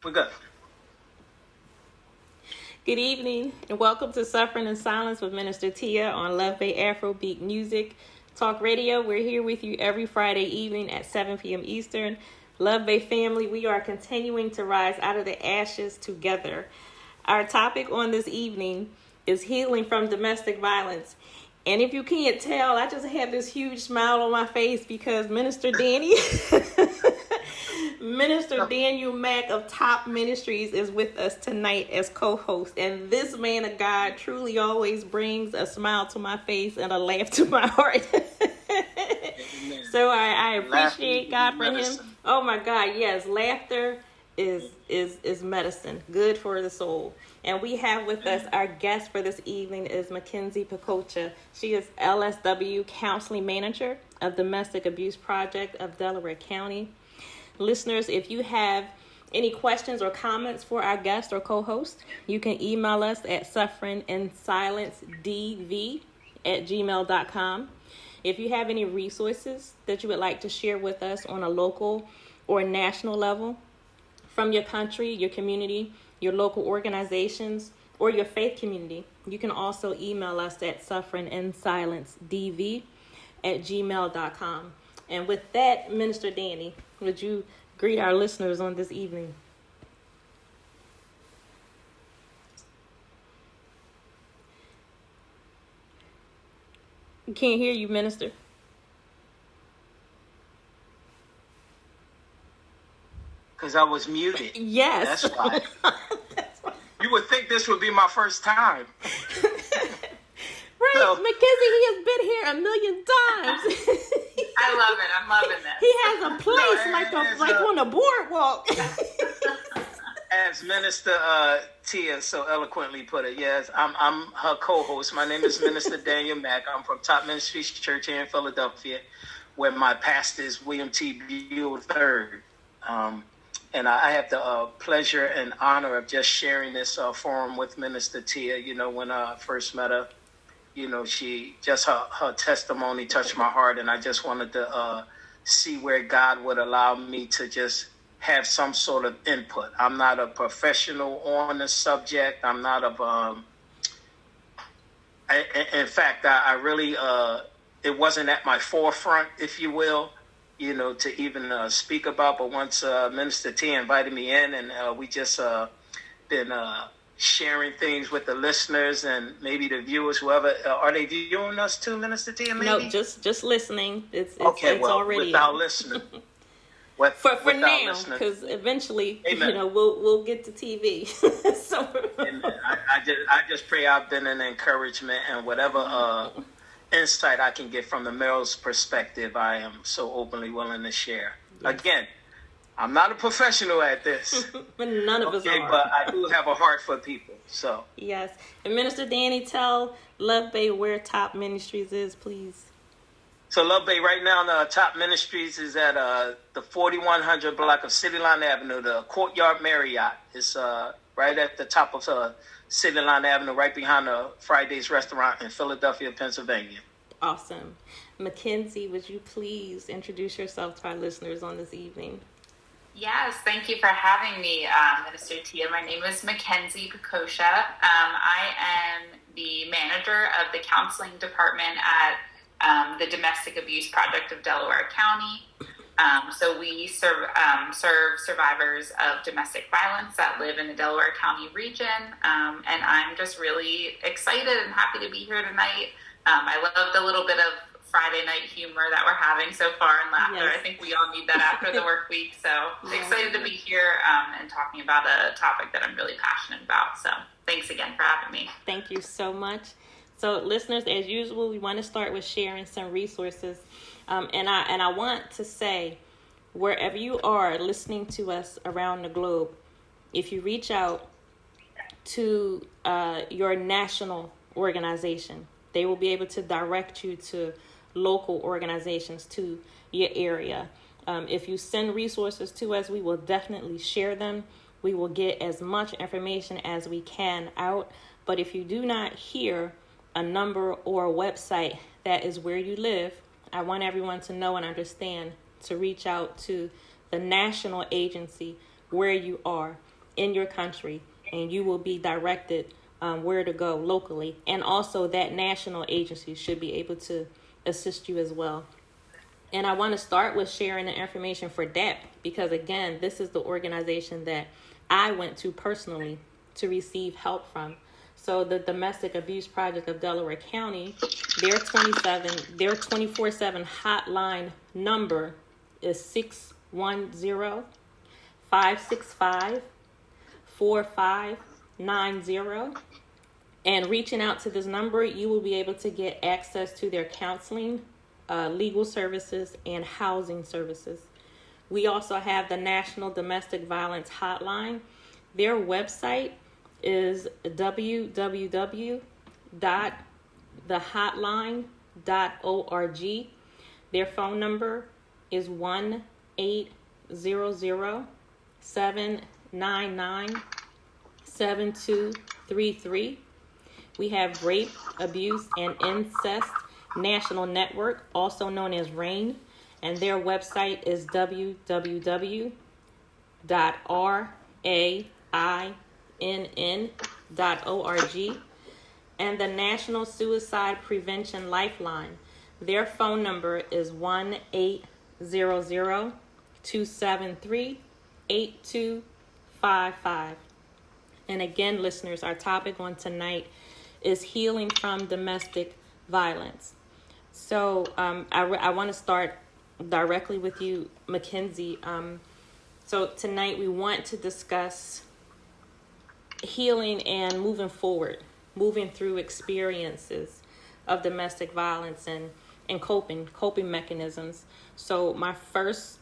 We're good. Good evening and welcome to Suffering in Silence with Minister Tia on Luv Bay Afrobeat Music Talk Radio. We're here with you every Friday evening at 7 p.m. Eastern. Luv Bay family, we are continuing to rise out of the ashes together. Our topic on this evening is healing from domestic violence. And if you can't tell, I just have this huge smile on my face because Minister Danny, Minister Daniel Mack of Top Ministries is with us tonight as co-host. And this man of God truly always brings a smile to my face and a laugh to my heart. So I appreciate God for him. Oh my God, yes, laughter is medicine, good for the soul. And we have with us our guest for this evening is Mackenzie Pacocha. She is LSW Counseling Manager of Domestic Abuse Project of Delaware County. Listeners, if you have any questions or comments for our guest or co-host, you can email us at sufferinginsilencedv@gmail.com. If you have any resources that you would like to share with us on a local or national level from your country, your community, your local organizations, or your faith community, you can also email us at sufferinginsilencedv@gmail.com. And with that, Minister Danny, would you greet our listeners on this evening? We can't hear you, Minister. Because I was muted. Yes. That's why. You would think this would be my first time. Right, so, Mackenzie, he has been here a million times. I love it. I'm loving this. He has a place like on a boardwalk. As Minister Tia so eloquently put it, yes, I'm her co-host. My name is Minister Daniel Mack. I'm from Top Ministries Church here in Philadelphia, where my pastor is William T. Buell III. And I have the pleasure and honor of just sharing this forum with Minister Tia. You know, when I first met her, you know, she just her testimony touched my heart, and I just wanted to see where God would allow me to just have some sort of input. I'm not a professional on the subject. I'm not in fact, I really, it wasn't at my forefront, if you will, you know, to even speak about. But once Minister T invited me in, and we just been sharing things with the listeners and maybe the viewers, whoever. Are they viewing us too, Minister T? Maybe? No, just listening. It's well, already without listening. For now, because eventually, Amen. You know, we'll get to TV. So I just pray I've been an encouragement, and whatever insight I can get from the male's perspective, I am so openly willing to share. Yes. Again, I'm not a professional at this. But none of us are. But I do have a heart for people. So yes. And Minister Danny, tell Luv Bay where Top Ministries is, please. So Luv Bay right now, Top Ministries is at the 4100 block of City Line Avenue, the Courtyard Marriott. It's right at the top of City Line Avenue, right behind the Friday's restaurant in Philadelphia, Pennsylvania. Awesome. Mackenzie, would you please introduce yourself to our listeners on this evening? Yes, thank you for having me, Minister Tia. My name is Mackenzie Pacocha. I am the manager of the counseling department at the Domestic Abuse Project of Delaware County. So we serve survivors of domestic violence that live in the Delaware County region. And I'm just really excited and happy to be here tonight. I love the little bit of Friday night humor that we're having so far and laughter. Yes. I think we all need that after the work week. So excited to be here and talking about a topic that I'm really passionate about. So thanks again for having me. Thank you so much. So listeners, as usual, we want to start with sharing some resources. And I want to say, wherever you are listening to us around the globe, if you reach out to your national organization, they will be able to direct you to local organizations to your area. If you send resources to us, we will definitely share them. We will get as much information as we can out. But if you do not hear a number or a website that is where you live, I want everyone to know and understand to reach out to the national agency where you are. in your country, and you will be directed where to go locally. And also that national agency should be able to assist you as well. And I want to start with sharing the information for DAP because, again, this is the organization that I went to personally to receive help from. So the Domestic Abuse Project of Delaware County, their 24/7 hotline number is 610-565-4590. And reaching out to this number, you will be able to get access to their counseling, legal services, and housing services. We also have the National Domestic Violence Hotline. Their website is www.thehotline.org. Their phone number is 1-800-799-7233. We have Rape, Abuse, and Incest National Network, also known as RAIN, and their website is www.rainn.org. And the National Suicide Prevention Lifeline, their phone number is 1-800-273-8255. And again, listeners, our topic on tonight is healing from domestic violence. So I want to start directly with you, Mackenzie. So tonight we want to discuss healing and moving forward, moving through experiences of domestic violence and coping mechanisms. So my first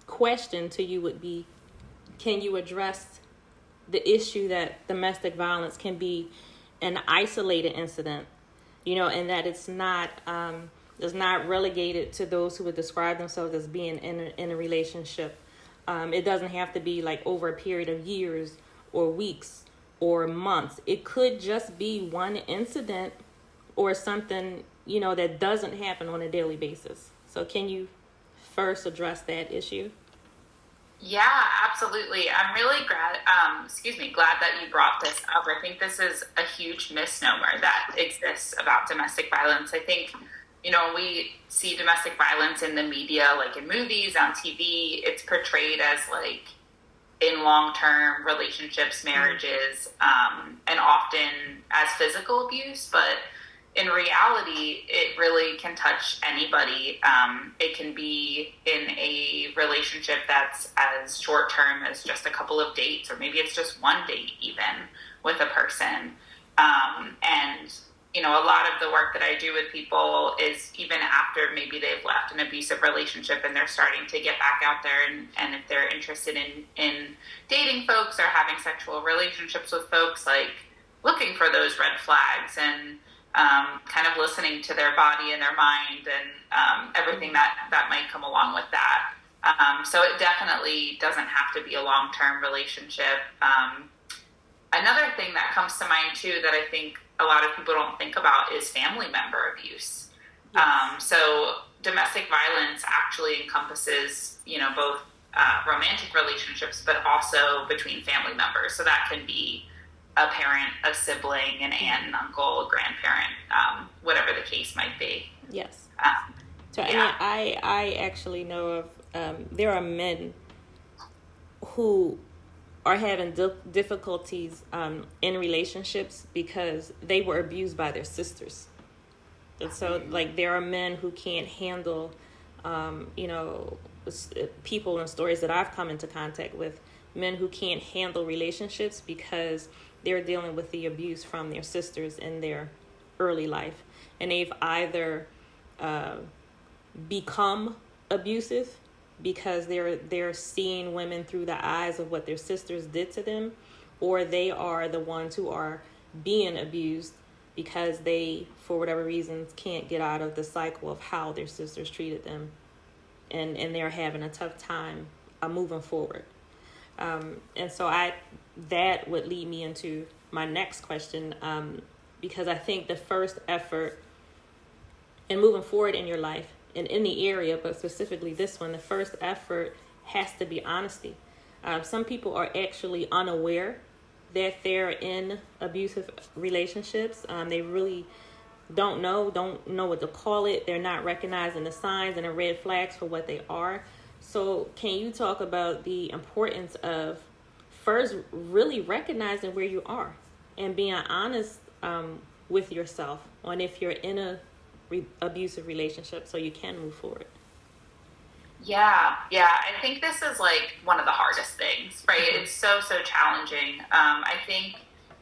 question to you would be, can you address the issue that domestic violence can be an isolated incident, and that it's not relegated to those who would describe themselves as being in a relationship. It doesn't have to be like over a period of years or weeks or months. It could just be one incident or something, that doesn't happen on a daily basis. So can you first address that issue? Yeah, absolutely. I'm really glad that you brought this up. I think this is a huge misnomer that exists about domestic violence. I think, when we see domestic violence in the media, like in movies, on TV, it's portrayed as like in long-term relationships, marriages, and often as physical abuse. But in reality, it really can touch anybody. It can be in a relationship that's as short-term as just a couple of dates, or maybe it's just one date even with a person. And, a lot of the work that I do with people is even after maybe they've left an abusive relationship and they're starting to get back out there, and if they're interested in dating folks or having sexual relationships with folks, like looking for those red flags and kind of listening to their body and their mind and everything that might come along with that. So it definitely doesn't have to be a long-term relationship. Another thing that comes to mind, too, that I think a lot of people don't think about is family member abuse. Yes. So domestic violence actually encompasses, both romantic relationships, but also between family members. So that can be a parent, a sibling, an aunt, an uncle, a grandparent, whatever the case might be. Yes. Yeah. I actually know of, there are men who are having difficulties in relationships because they were abused by their sisters. And so, there are men who can't handle, people and stories that I've come into contact with, men who can't handle relationships because they're dealing with the abuse from their sisters in their early life. And they've either become abusive because they're seeing women through the eyes of what their sisters did to them, or they are the ones who are being abused because they, for whatever reasons, can't get out of the cycle of how their sisters treated them, and they're having a tough time moving forward. And so that would lead me into my next question, because I think the first effort in moving forward in your life and in the area, but specifically this one, the first effort has to be honesty. Some people are actually unaware that they're in abusive relationships. They really don't know what to call it. They're not recognizing the signs and the red flags for what they are. So can you talk about the importance of first really recognizing where you are and being honest with yourself on if you're in a abusive relationship so you can move forward? Yeah. I think this is like one of the hardest things, right? It's so challenging. I think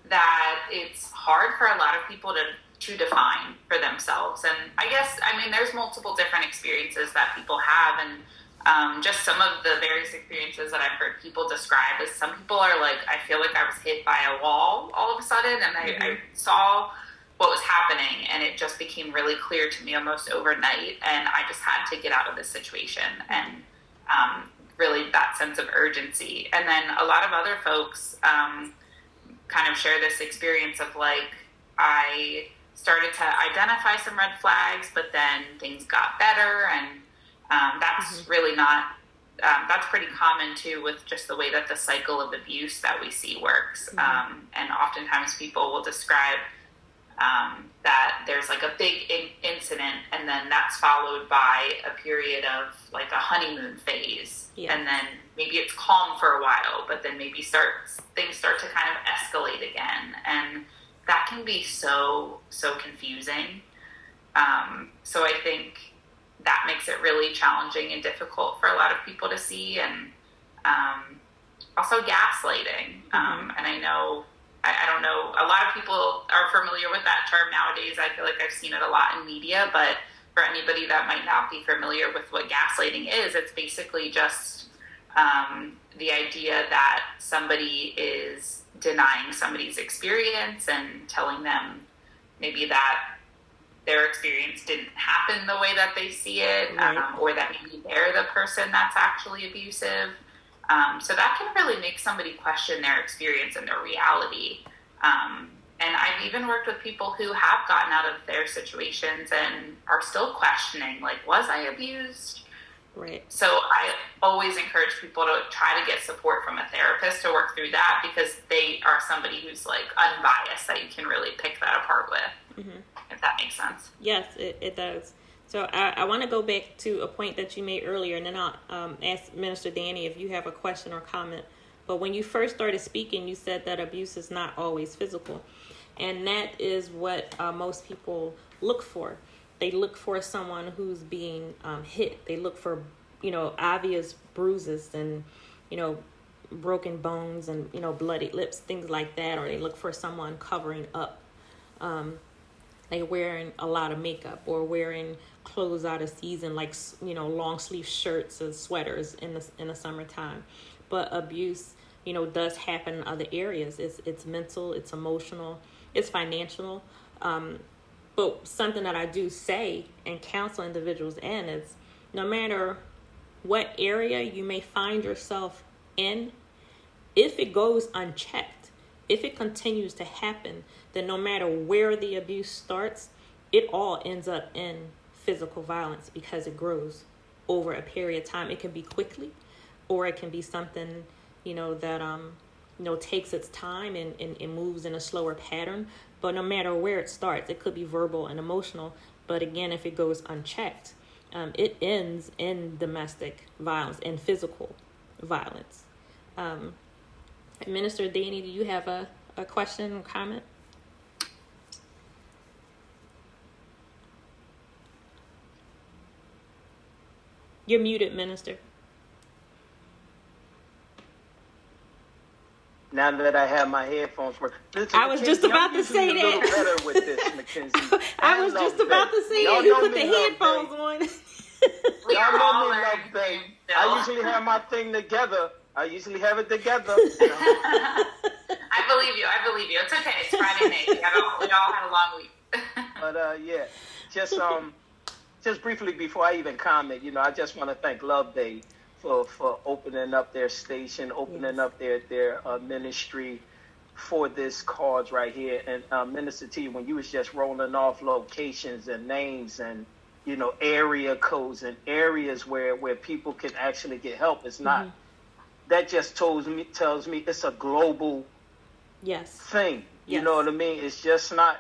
that it's hard for a lot of people to define for themselves. And I guess, there's multiple different experiences that people have. And just some of the various experiences that I've heard people describe is some people are like, I feel like I was hit by a wall all of a sudden. And I saw what was happening, and it just became really clear to me almost overnight, and I just had to get out of this situation, and really that sense of urgency. And then a lot of other folks kind of share this experience of like, I started to identify some red flags, but then things got better, and that's really not, that's pretty common too with just the way that the cycle of abuse that we see works. And oftentimes people will describe that there's like a big incident, and then that's followed by a period of like a honeymoon phase, and then maybe it's calm for a while, but then maybe things start to kind of escalate again, and that can be so confusing. So I think that makes it really challenging and difficult for a lot of people to see, and also gaslighting. And I don't know, a lot of people are familiar with that term nowadays. I feel like I've seen it a lot in media, but for anybody that might not be familiar with what gaslighting is, it's basically just the idea that somebody is denying somebody's experience and telling them maybe that their experience didn't happen the way that they see it, or that maybe they're the person that's actually abusive. So that can really make somebody question their experience and their reality. And I've even worked with people who have gotten out of their situations and are still questioning, like, was I abused? Right. So I always encourage people to try to get support from a therapist to work through that, because they are somebody who's like unbiased that you can really pick that apart with, if that makes sense. Yes, it does. So I want to go back to a point that you made earlier, and then I'll ask Minister Danny if you have a question or comment. But when you first started speaking, you said that abuse is not always physical. And that is what most people look for. They look for someone who's being hit. They look for, obvious bruises and, broken bones and, bloody lips, things like that. Or they look for someone covering up. They're wearing a lot of makeup or wearing clothes out of season, like, long sleeve shirts and sweaters in the summertime. But abuse, does happen in other areas. It's mental, it's emotional, it's financial. But something that I do say and counsel individuals in is, no matter what area you may find yourself in, if it goes unchecked, if it continues to happen, then no matter where the abuse starts, it all ends up in physical violence because it grows over a period of time. It can be quickly, or it can be something, that, takes its time and moves in a slower pattern. But no matter where it starts, it could be verbal and emotional. But again, if it goes unchecked, it ends in domestic violence and physical violence. Minister Danny, do you have a question or comment? You're muted, Minister. Now that I have my headphones working. I was just about to say that. A little better with this, Mackenzie. I was just about to say that. You put the headphones on. Y'all know me, Luv Bay. I usually have my thing together. I usually have it together. I believe you. It's okay. It's Friday night. We all had a long week. But yeah, just briefly before I even comment, I just want to thank Luv Bay for opening up their station, opening up their ministry for this cause right here. And Minister T, when you was just rolling off locations and names and area codes and areas where people can actually get help, it's not that just tells me it's a global thing. You know what I mean? It's just not.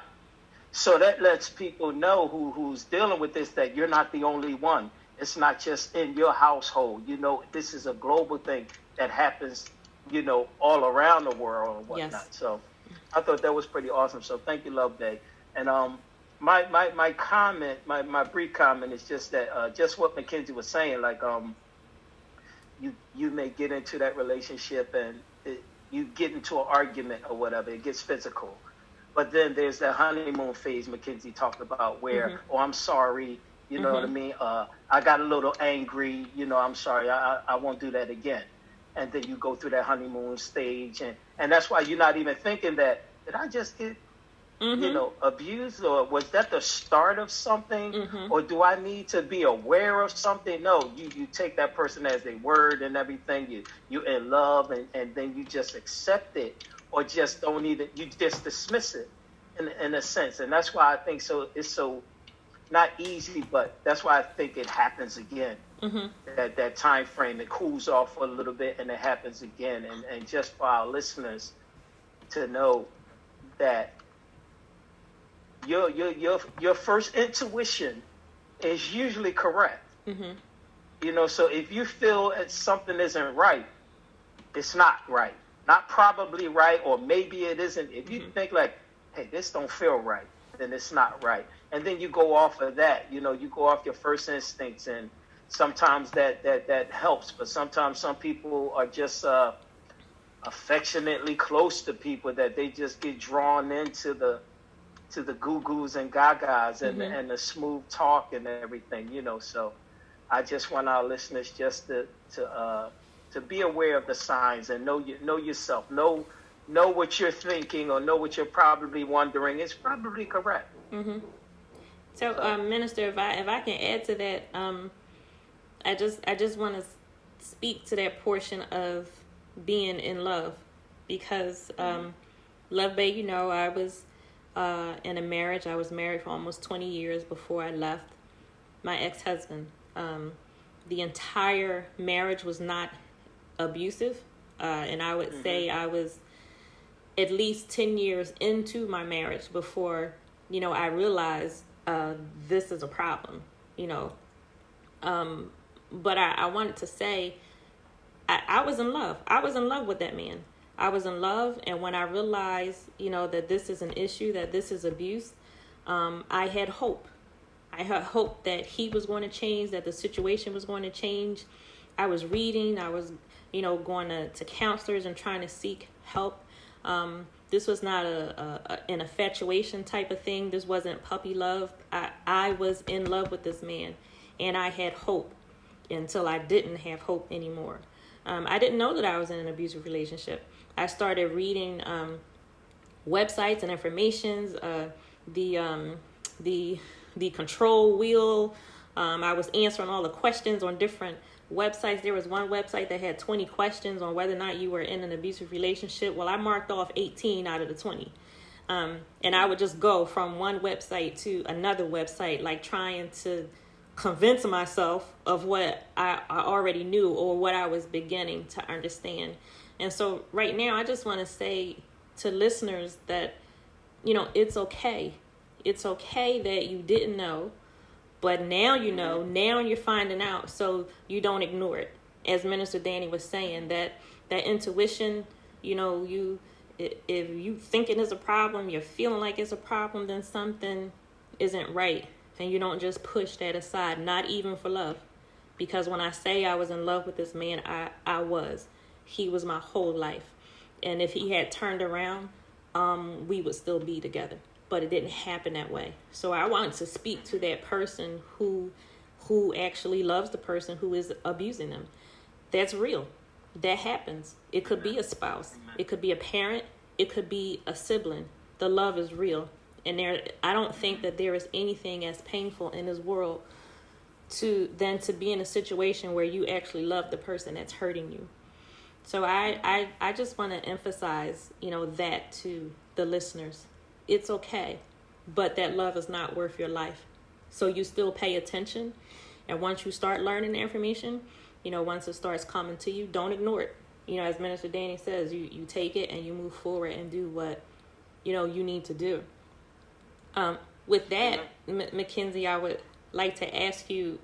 So that lets people know who's dealing with this, that you're not the only one. It's not just in your household. You know, this is a global thing that happens, you know, all around the world and whatnot. Yes. So I thought that was pretty awesome. So thank you, Luv Bay. And my comment, my brief comment is just that just what Mackenzie was saying, like you may get into that relationship and you get into an argument or whatever, it gets physical. But then there's that honeymoon phase Mackenzie talked about where, oh, I'm sorry, you know what I mean? I got a little angry, you know, I'm sorry, I won't do that again. And then you go through that honeymoon stage. And that's why you're not even thinking that, did I just get, you know, abused? Or was that the start of something? Or do I need to be aware of something? No, you take that person as their word and everything. You're in love and then you just accept it. Or just don't even, you just dismiss it in a sense. And that's why I think it's so not easy, but that's why I think it happens again. That time frame, it cools off for a little bit and it happens again. And just for our listeners to know that your first intuition is usually correct. You know, so if you feel that something isn't right, it's not right. Not probably right, or maybe it isn't. If you think like, hey, this don't feel right, then it's not right. And then you go off of that. You know, you go off your first instincts, and sometimes that helps. But sometimes some people are just affectionately close to people that they just get drawn into the goo-goos and gagas and the smooth talk and everything. You know, so I just want our listeners just to be aware of the signs and know yourself, know what you're thinking or know what you're probably wondering is probably correct. So, Minister, if I can add to that, I just want to speak to that portion of being in love, because Luv Bay, you know, I was in a marriage. I was married for almost 20 years before I left my ex-husband. The entire marriage was not abusive, and I would say I was at least 10 years into my marriage before, you know, I realized this is a problem, you know. But I wanted to say I was in love. I was in love with that man. I was in love, and when I realized, you know, that this is an issue, that this is abuse, I had hope. I had hope that he was going to change, that the situation was going to change. I was reading. I was, you know, going to counselors and trying to seek help. This was not an infatuation type of thing. This wasn't puppy love. I was in love with this man, and I had hope until I didn't have hope anymore. I didn't know that I was in an abusive relationship. I started reading websites and informations, the control wheel. I was answering all the questions on different websites. There was one website that had 20 questions on whether or not you were in an abusive relationship. Well, I marked off 18 out of the 20. And I would just go from one website to another website, like trying to convince myself of what I already knew or what I was beginning to understand. And so right now, I just want to say to listeners that, you know, it's okay. It's okay that you didn't know. But now you know, now you're finding out, so you don't ignore it. As Minister Danny was saying, that intuition, you know, if you think it is a problem, you're feeling like it's a problem, then something isn't right. And you don't just push that aside, not even for love. Because when I say I was in love with this man, I was. He was my whole life. And if he had turned around, we would still be together. But it didn't happen that way. So I want to speak to that person who actually loves the person who is abusing them. That's real. That happens. It could be a spouse. It could be a parent. It could be a sibling. The love is real. And I don't think that there is anything as painful in this world than to be in a situation where you actually love the person that's hurting you. So I just want to emphasize, you know, that to the listeners. It's okay, but that love is not worth your life. So you still pay attention. And once you start learning the information, you know, once it starts coming to you, don't ignore it. as Minister Danny says, you take it and you move forward and do what, you need to do. With that, Mackenzie, I would like to ask you,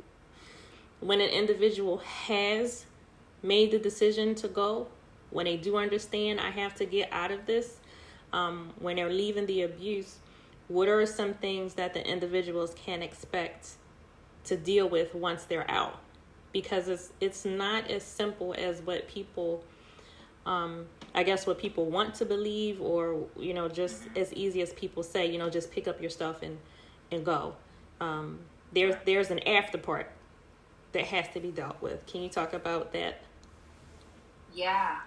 when an individual has made the decision to go, when they do understand I have to get out of this, when they're leaving the abuse, what are some things that the individuals can expect to deal with once they're out? Because it's not as simple as what people, what people want to believe, or, just as easy as people say, just pick up your stuff and go. There's an after part that has to be dealt with. Can you talk about that? Yeah,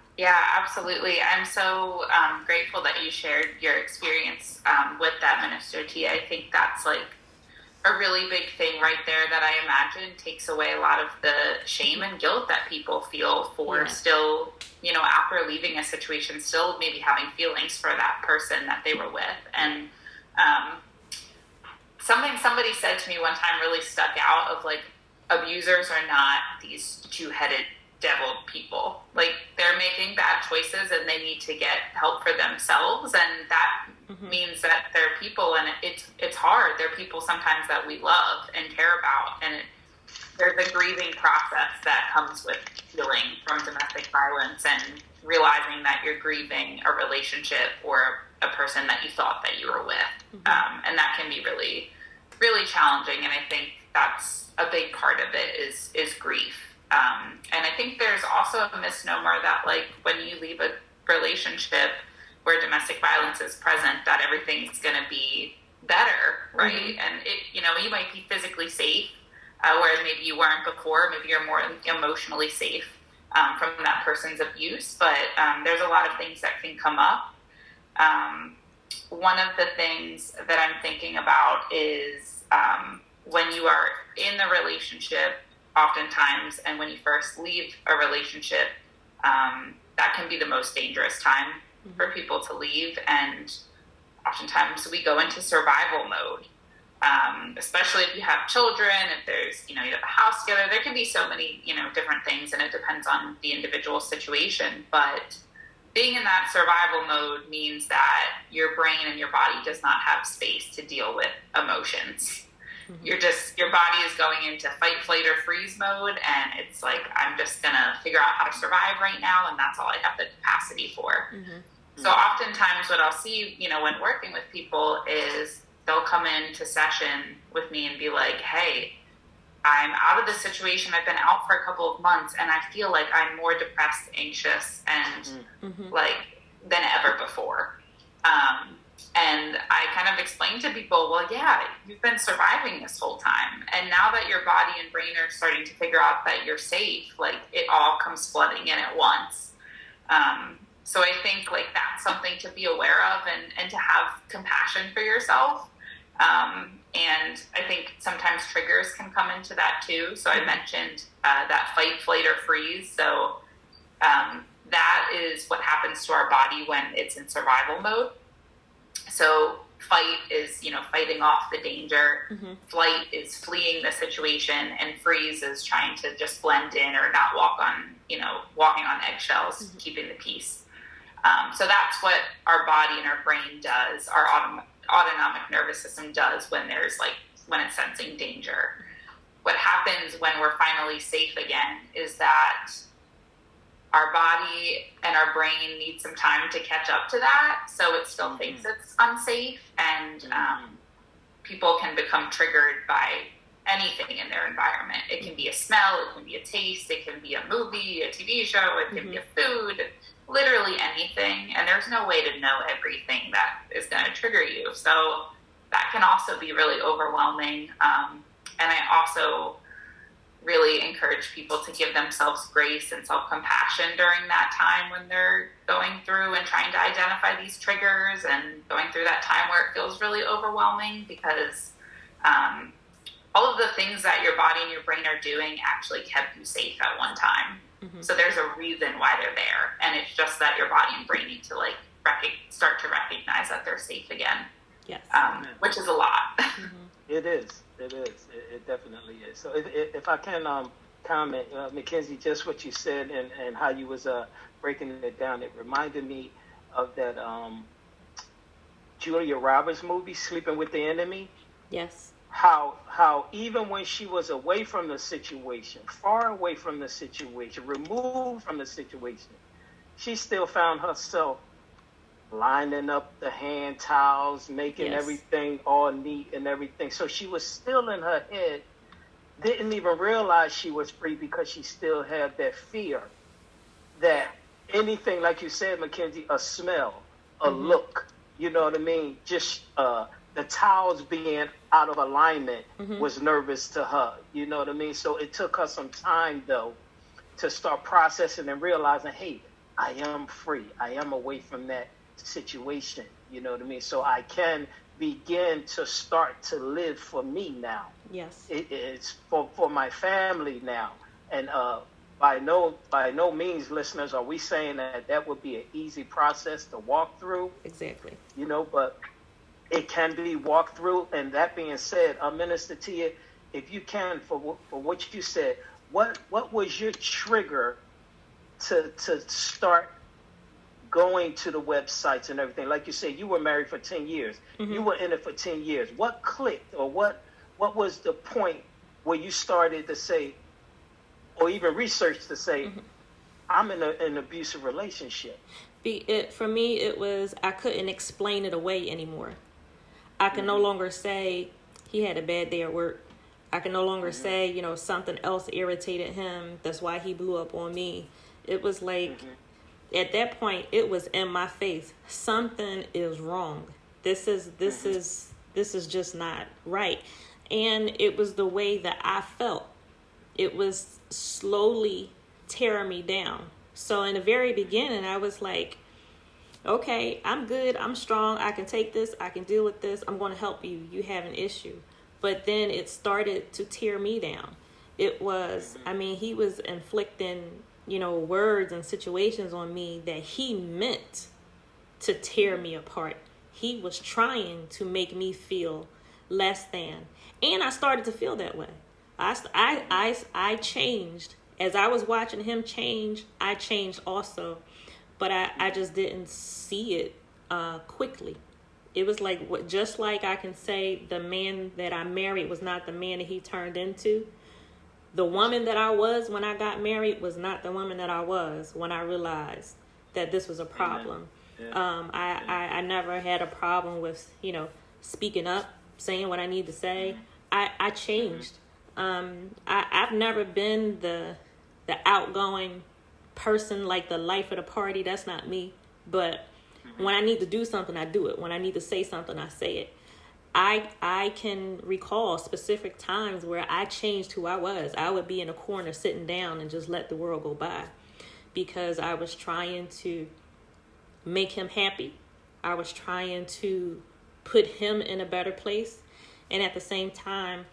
absolutely. I'm so grateful that you shared your experience with that, Minister T. I think that's like a really big thing right there that I imagine takes away a lot of the shame and guilt that people feel for still, after leaving a situation, still maybe having feelings for that person that they were with. And something somebody said to me one time really stuck out of like, abusers are not these two-headed devil people. Like, they're making bad choices and they need to get help for themselves, and that means that they're people, and it's hard. They're people sometimes that we love and care about, and there's a grieving process that comes with healing from domestic violence and realizing that you're grieving a relationship or a person that you thought that you were with, and that can be really, really challenging. And I think that's a big part of it is grief. And I think there's also a misnomer that, like, when you leave a relationship where domestic violence is present, that everything's going to be better, right? And you might be physically safe, whereas maybe you weren't before. Maybe you're more emotionally safe from that person's abuse, but there's a lot of things that can come up. One of the things that I'm thinking about is when you are in the relationship, oftentimes, and when you first leave a relationship, that can be the most dangerous time for people to leave. And oftentimes we go into survival mode, especially if you have children, if there's, you have a house together. There can be so many, different things, and it depends on the individual situation. But being in that survival mode means that your brain and your body does not have space to deal with emotions. Your body is going into fight, flight, or freeze mode, and it's like, I'm just gonna figure out how to survive right now, and that's all I have the capacity for. So oftentimes what I'll see, when working with people is they'll come into session with me and be like, hey, I'm out of this situation. I've been out for a couple of months, and I feel like I'm more depressed, anxious, and than ever before. And I kind of explain to people, well, yeah, you've been surviving this whole time. And now that your body and brain are starting to figure out that you're safe, like, it all comes flooding in at once. So I think, like, that's something to be aware of and to have compassion for yourself. And I think sometimes triggers can come into that too. So I mentioned that fight, flight, or freeze. So that is what happens to our body when it's in survival mode. So fight is, fighting off the danger. Flight is fleeing the situation, and freeze is trying to just blend in or not walking on eggshells, keeping the peace. So that's what our body and our brain does. Our autonomic nervous system does when it's sensing danger. What happens when we're finally safe again is that our body and our brain need some time to catch up to that, so it still thinks it's unsafe, and people can become triggered by anything in their environment. It can be a smell, it can be a taste, it can be a movie, a TV show, it can be a food, literally anything, and there's no way to know everything that is going to trigger you. So that can also be really overwhelming, and I also really encourage people to give themselves grace and self-compassion during that time when they're going through and trying to identify these triggers and going through that time where it feels really overwhelming, because all of the things that your body and your brain are doing actually kept you safe at one time. So there's a reason why they're there, and it's just that your body and brain need to start to recognize that they're safe again. Yes. Which is a lot. It is. It definitely is. So if I can comment, Mackenzie, just what you said and how you was breaking it down. It reminded me of that Julia Roberts movie, Sleeping with the Enemy. Yes. How even when she was away from the situation, far away from the situation, removed from the situation, she still found herself lining up the hand towels, making everything all neat and everything. So she was still in her head, didn't even realize she was free because she still had that fear that anything, like you said, Mackenzie, a smell, a look, you know what I mean? Just the towels being out of alignment was nervous to her, you know what I mean? So it took her some time, though, to start processing and realizing, hey, I am free. I am away from that situation, you know what I mean? So I can begin to start to live for me now. Yes. It's for my family now. And by no means, listeners, are we saying that would be an easy process to walk through. Exactly. You know, but it can be walked through. And that being said, Minister Tia, if you can, for what you said, what was your trigger to start going to the websites and everything? Like you said, you were married for 10 years. You were in it for 10 years. What clicked, or what was the point where you started to say, or even research to say, I'm in an abusive relationship? For me, it was, I couldn't explain it away anymore. I can no longer say he had a bad day at work. I can no longer say, you know, something else irritated him. That's why he blew up on me. It was like, at that point, it was in my face. Something is wrong. This is just not right. And it was the way that I felt. It was slowly tearing me down. So in the very beginning, I was like, okay, I'm good. I'm strong. I can take this. I can deal with this. I'm going to help you. You have an issue. But then it started to tear me down. It was, I mean, he was inflicting, you know, words and situations on me that he meant to tear me apart. He was trying to make me feel less than. And I started to feel that way. I changed. As I was watching him change, I changed also. But I just didn't see it quickly. It was like, just like I can say the man that I married was not the man that he turned into. The woman that I was when I got married was not the woman that I was when I realized that this was a problem. Yeah. I never had a problem with, you know, speaking up, saying what I need to say. I changed. I've never been the outgoing person, like the life of the party. That's not me. But when I need to do something, I do it. When I need to say something, I say it. I can recall specific times where I changed who I was. I would be in a corner sitting down and just let the world go by because I was trying to make him happy. I was trying to put him in a better place. And at the same time,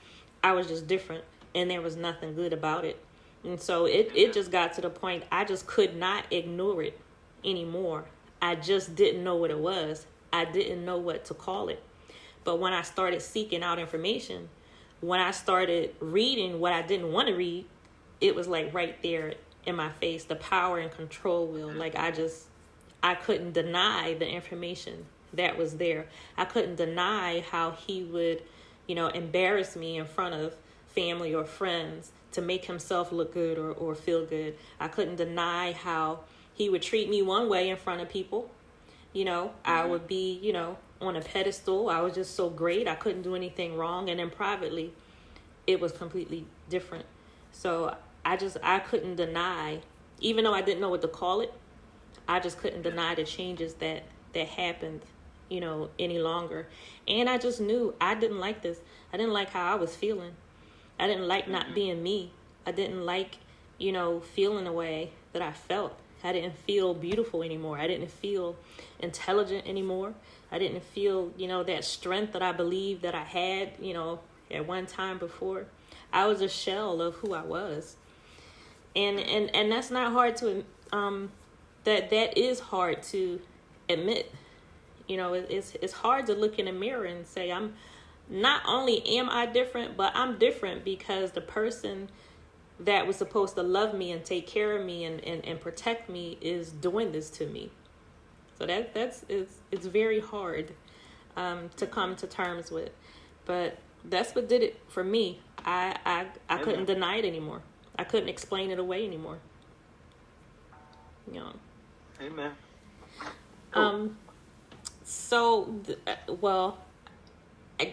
I was just different and there was nothing good about it. And so it just got to the point I just could not ignore it anymore. I just didn't know what it was. I didn't know what to call it. But when I started seeking out information, when I started reading what I didn't want to read, it was like right there in my face, the power and control wheel. Like I couldn't deny the information that was there. I couldn't deny how he would, you know, embarrass me in front of family or friends to make himself look good or feel good. I couldn't deny how he would treat me one way in front of people. You know, I would be, you know, on a pedestal. I was just so great. I couldn't do anything wrong. And then privately, it was completely different. So I couldn't deny, even though I didn't know what to call it, I just couldn't deny the changes that happened, you know, any longer. And I just knew I didn't like this. I didn't like how I was feeling. I didn't like not being me. I didn't like, you know, feeling the way that I felt. I didn't feel beautiful anymore. I didn't feel intelligent anymore. I didn't feel, you know, that strength that I believed that I had, you know, at one time before. I was a shell of who I was. And that's not hard to, that is hard to admit. You know, it's hard to look in the mirror and say, I'm not only am I different, but I'm different because the person that was supposed to love me and take care of me and protect me is doing this to me. So it's very hard to come to terms with. But that's what did it for me. I couldn't deny it anymore. I couldn't explain it away anymore. You know. Amen. Cool.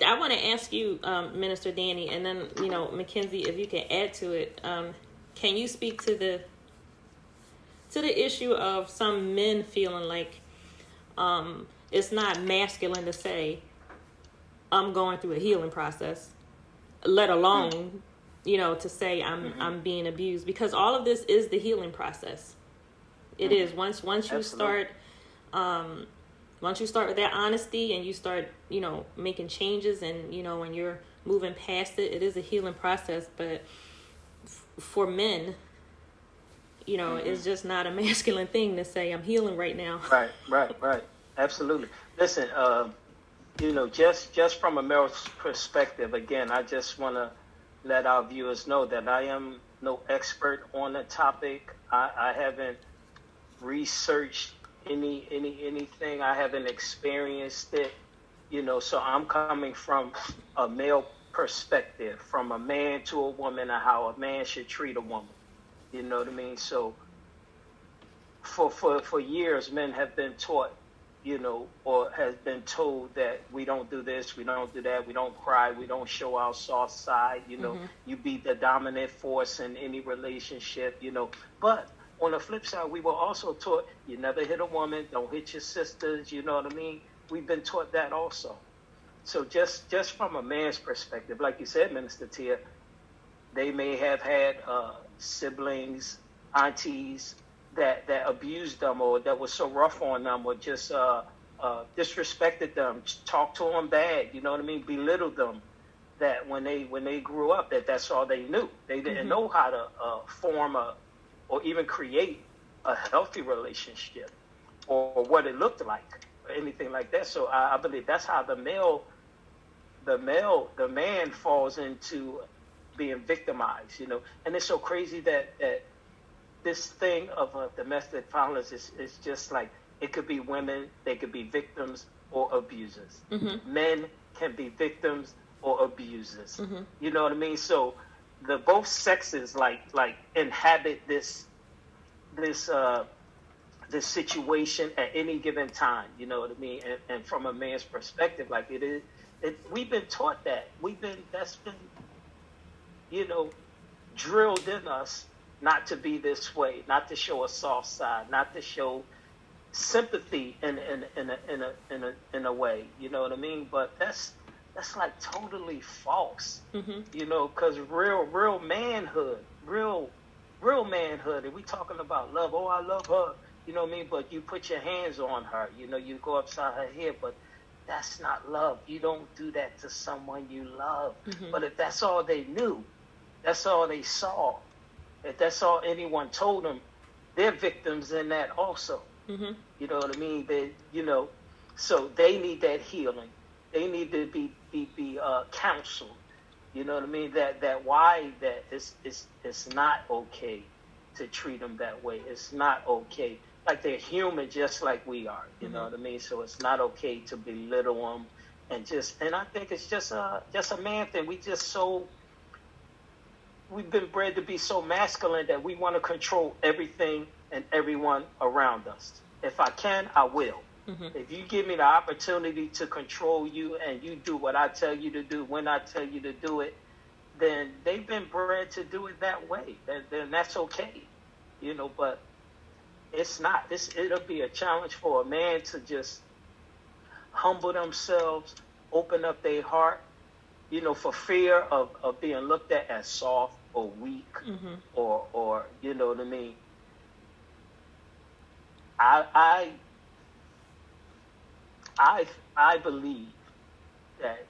I want to ask you, Minister Danny, and then, Mackenzie, if you can add to it. Can you speak to the issue of some men feeling like it's not masculine to say, I'm going through a healing process, let alone, to say I'm being abused, because all of this is the healing process. It is. Once you start, once you start with that honesty and you start, making changes and, when you're moving past it, it is a healing process. But for men, it's just not a masculine thing to say I'm healing right now. Right. Absolutely. Listen, just from a male perspective, again, I just want to let our viewers know that I am no expert on the topic. I haven't researched anything. I haven't experienced it, so I'm coming from a male perspective, from a man to a woman, and how a man should treat a woman. You know what I mean? So for years, men have been taught, or has been told that we don't do this, we don't do that, we don't cry, we don't show our soft side, you be the dominant force in any relationship, but on the flip side, we were also taught you never hit a woman, don't hit your sisters, you know what I mean? We've been taught that also. So just from a man's perspective, like you said, Minister Tia, they may have had siblings, aunties that abused them, or that was so rough on them, or just disrespected them, talked to them bad, you know what I mean? Belittled them. That when they grew up, that's all they knew. They didn't know how to form or even create a healthy relationship, or what it looked like, or anything like that. So I believe that's how the man falls into being victimized, And it's so crazy that this thing of domestic violence is just like, it could be women, they could be victims or abusers. Mm-hmm. Men can be victims or abusers. Mm-hmm. You know what I mean? So the both sexes like inhabit this situation at any given time. You know what I mean? And from a man's perspective, like we've been taught that. That's been drilled in us not to be this way, not to show a soft side, not to show sympathy in a way. You know what I mean? But that's like totally false. Mm-hmm. Because real manhood, real manhood, and we talking about love. Oh, I love her. You know what I mean? But you put your hands on her. You go upside her head, but that's not love. You don't do that to someone you love. Mm-hmm. But if that's all they knew, that's all they saw, if that's all anyone told them, they're victims in that also. Mm-hmm. You know what I mean? So they need that healing. They need to be counseled. You know what I mean? That why that it's not okay to treat them that way. It's not okay. Like they're human just like we are. You mm-hmm. know what I mean? So it's not okay to belittle them and I think it's just a man thing. We've been bred to be so masculine that we want to control everything and everyone around us. If I can, I will. Mm-hmm. If you give me the opportunity to control you and you do what I tell you to do when I tell you to do it, then they've been bred to do it that way. Then that's okay. But it's not. It'll be a challenge for a man to just humble themselves, open up their heart, for fear of being looked at as soft or weak, mm-hmm. or you know what I mean. I believe that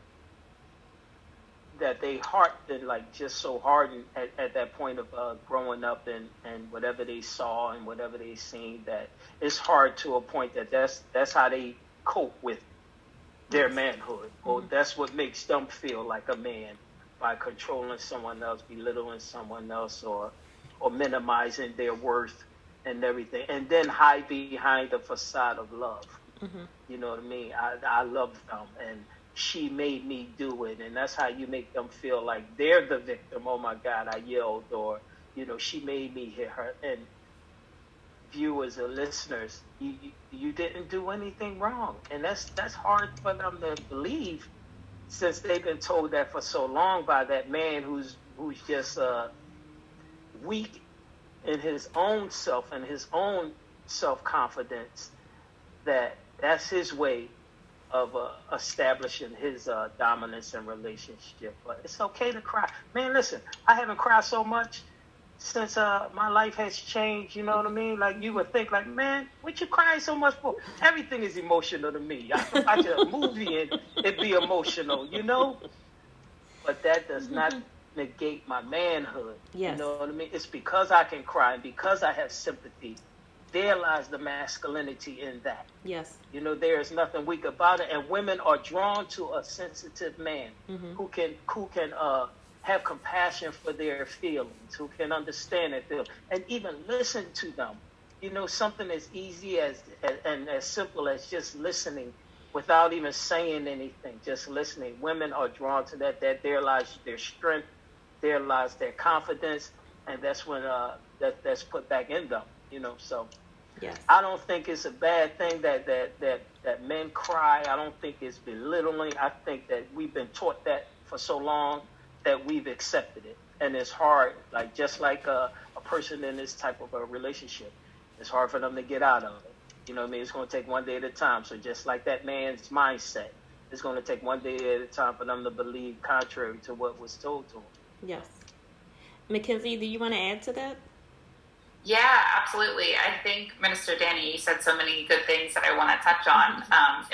they heart been like just so hardened at that point of growing up and whatever they saw and whatever they seen, that it's hard to a point that's how they cope with their manhood, or that's what makes them feel like a man. by controlling someone else, belittling someone else, or minimizing their worth and everything, and then hide behind the facade of love. Mm-hmm. You know what I mean? I love them, and she made me do it, and that's how you make them feel like they're the victim. Oh my God, I yelled, or she made me hit her. And viewers or listeners, you didn't do anything wrong, and that's hard for them to believe, since they've been told that for so long by that man who's just weak in his own self and his own self-confidence, that's his way of establishing his dominance in relationship. But it's okay to cry. Man, listen, I haven't cried so much since my life has changed, you know what I mean? Like, you would think, like, man, what you crying so much for? Everything is emotional to me. I can watch a movie and it be emotional, But that does not negate my manhood. Yes. You know what I mean? It's because I can cry and because I have sympathy. There lies the masculinity in that. Yes. There is nothing weak about it, and women are drawn to a sensitive man who can have compassion for their feelings, who can understand their feelings, and even listen to them. Something as easy as and as simple as just listening without even saying anything, just listening. Women are drawn to that there lies their strength, there lies their confidence, and that's when that's put back in them. So yes. I don't think it's a bad thing that men cry. I don't think it's belittling. I think that we've been taught that for so long that we've accepted it, and it's hard. Like, just like a person in this type of a relationship, it's hard for them to get out of it. You know what I mean? It's going to take one day at a time. So just like that man's mindset, it's going to take one day at a time for them to believe contrary to what was told to them. Yes. Mackenzie, do you want to add to that? Yeah, absolutely. I think, Minister Danny, you said so many good things that I want to touch on.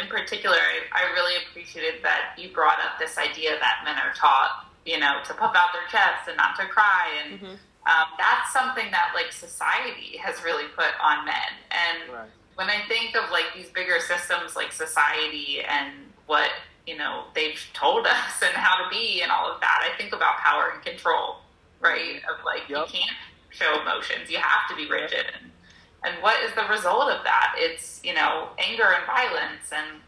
In particular, I really appreciated that you brought up this idea that men are taught, to puff out their chests and not to cry. And that's something that, like, society has really put on men. And right. When I think of, like, these bigger systems like society and what, they've told us and how to be and all of that, I think about power and control, right? Of, like, yep. You can't show emotions. You have to be rigid. And what is the result of that? It's, anger and violence. And,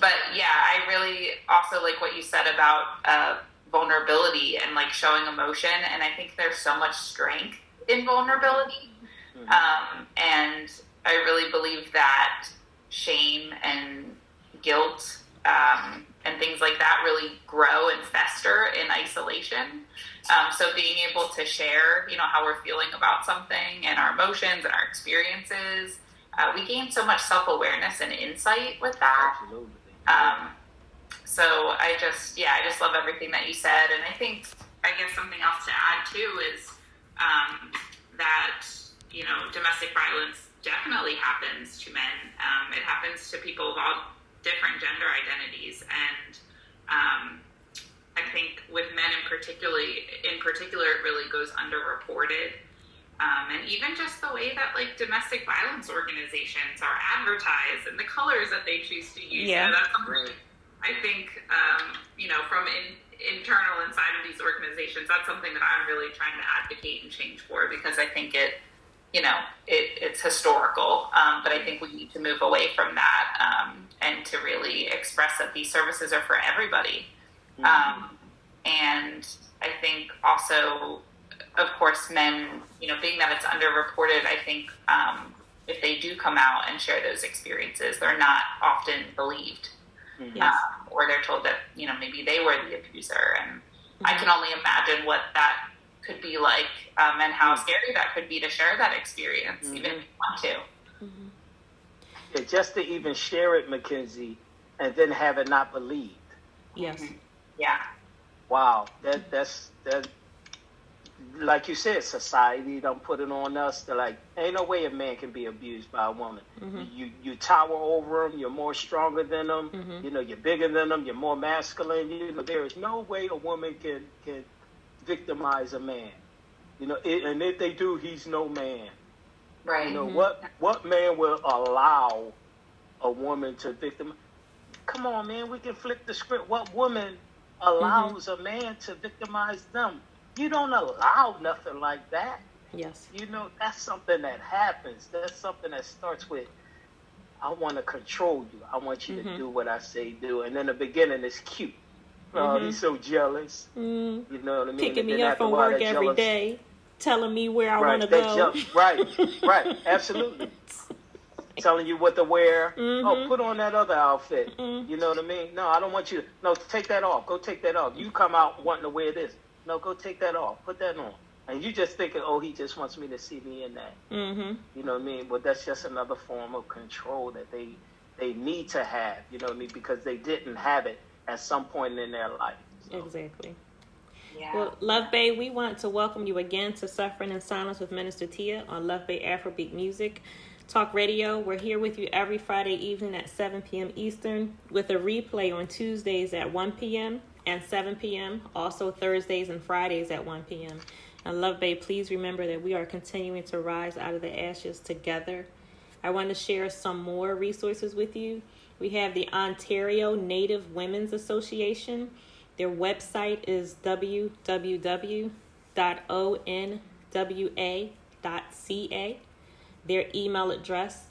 but yeah, I really also like what you said about vulnerability and, like, showing emotion. And I think there's so much strength in vulnerability. And I really believe that shame and guilt and things like that really grow and fester in isolation. So being able to share, how we're feeling about something and our emotions and our experiences, we gain so much self-awareness and insight with that. Absolutely. So I just love everything that you said. And I guess something else to add too is that, domestic violence definitely happens to men. It happens to people of all different gender identities. And I think with men in particular, it really goes underreported. And even just the way that, like, domestic violence organizations are advertised and the colors that they choose to use. Yeah. That's something I think, from internal inside of these organizations, that's something that I'm really trying to advocate and change for, because I think it's historical. But I think we need to move away from that and to really express that these services are for everybody. And I think also, of course, men, being that it's underreported, I think if they do come out and share those experiences, they're not often believed. Yes. Or they're told that, maybe they were the abuser. And I can only imagine what that could be like and how scary that could be to share that experience, even if you want to. Yeah, just to even share it, Mackenzie, and then have it not believed. Yes. Yeah. Wow. That's like you said, society don't put it on us. They're like, ain't no way a man can be abused by a woman. You tower over them. You're more stronger than them. You're bigger than them. You're more masculine. There is no way a woman can victimize a man. And if they do, he's no man. Right. What man will allow a woman to victimize? Come on, man. We can flip the script. What woman allows a man to victimize them. You don't allow nothing like that. Yes. That's something that happens. That's something that starts with, I want to control you. I want you to do what I say do. And in the beginning, it's cute. Oh, he's so jealous. You know what I mean? Picking me up from work every day, telling me where I want to go. Right, absolutely. Telling you what to wear. Oh, put on that other outfit. You know what I mean? No, I don't want you to. No, take that off. Go take that off. You come out wanting to wear this. No, go take that off. Put that on. And you just thinking, oh, he just wants me to see me in that. You know what I mean? But that's just another form of control that they need to have, you know what I mean? Because they didn't have it at some point in their life. So. Exactly. Yeah. Well, Luv Bay, we want to welcome you again to Suffering in Silence with Minister Tia on Luv Bay Afrobeat Music Talk Radio. We're here with you every Friday evening at 7 p.m. Eastern with a replay on Tuesdays at 1 p.m. and 7 p.m. Also Thursdays and Fridays at 1 p.m. And Luv Bay, please remember that we are continuing to rise out of the ashes together. I want to share some more resources with you. We have the Ontario Native Women's Association. Their website is www.onwa.ca. Their email address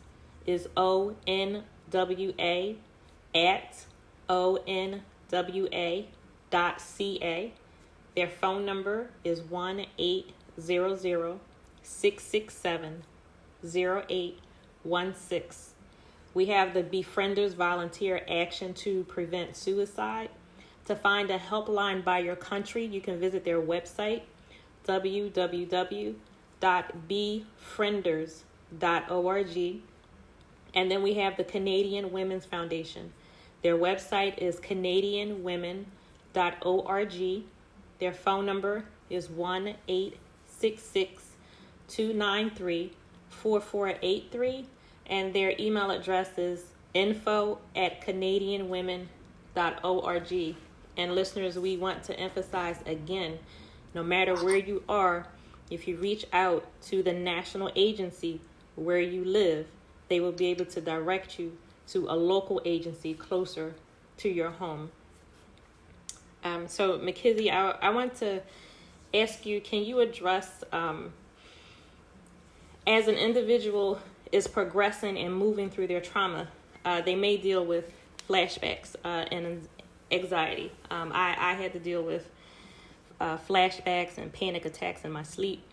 is onwa@onwa.ca. Their phone number is 1-800-667-0816. We have the Befrienders Volunteer Action to Prevent Suicide. To find a helpline by your country, you can visit their website, www.befrienders.org. And then we have the Canadian Women's Foundation. Their website is canadianwomen.org. Their phone number is 1-866-293-4483. And their email address is info@canadianwomen.org. And listeners, we want to emphasize again, no matter where you are, if you reach out to the national agency where you live, they will be able to direct you to a local agency closer to your home. So, McKizzy, I want to ask you, can you address, as an individual is progressing and moving through their trauma, they may deal with flashbacks and anxiety. I had to deal with flashbacks and panic attacks in my sleep.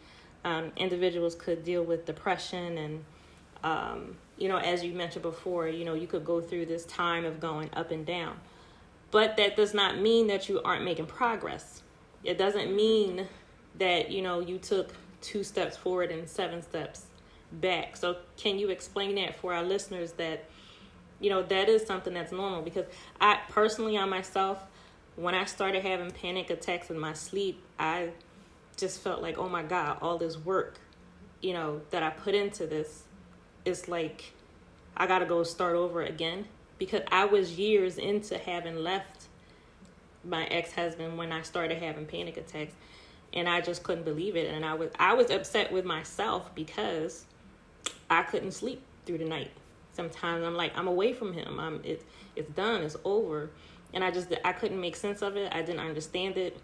Individuals could deal with depression and, as you mentioned before, you could go through this time of going up and down. But that does not mean that you aren't making progress. It doesn't mean that, you took 2 steps forward and 7 steps back. So can you explain that for our listeners that, that is something that's normal? Because I personally, on myself, when I started having panic attacks in my sleep, I just felt like, oh my God, all this work, that I put into this, it's like I got to go start over again. Because I was years into having left my ex-husband when I started having panic attacks, and I just couldn't believe it. And I was upset with myself because I couldn't sleep through the night. Sometimes I'm like, I'm away from him. It's done. It's over. And I couldn't make sense of it. I didn't understand it.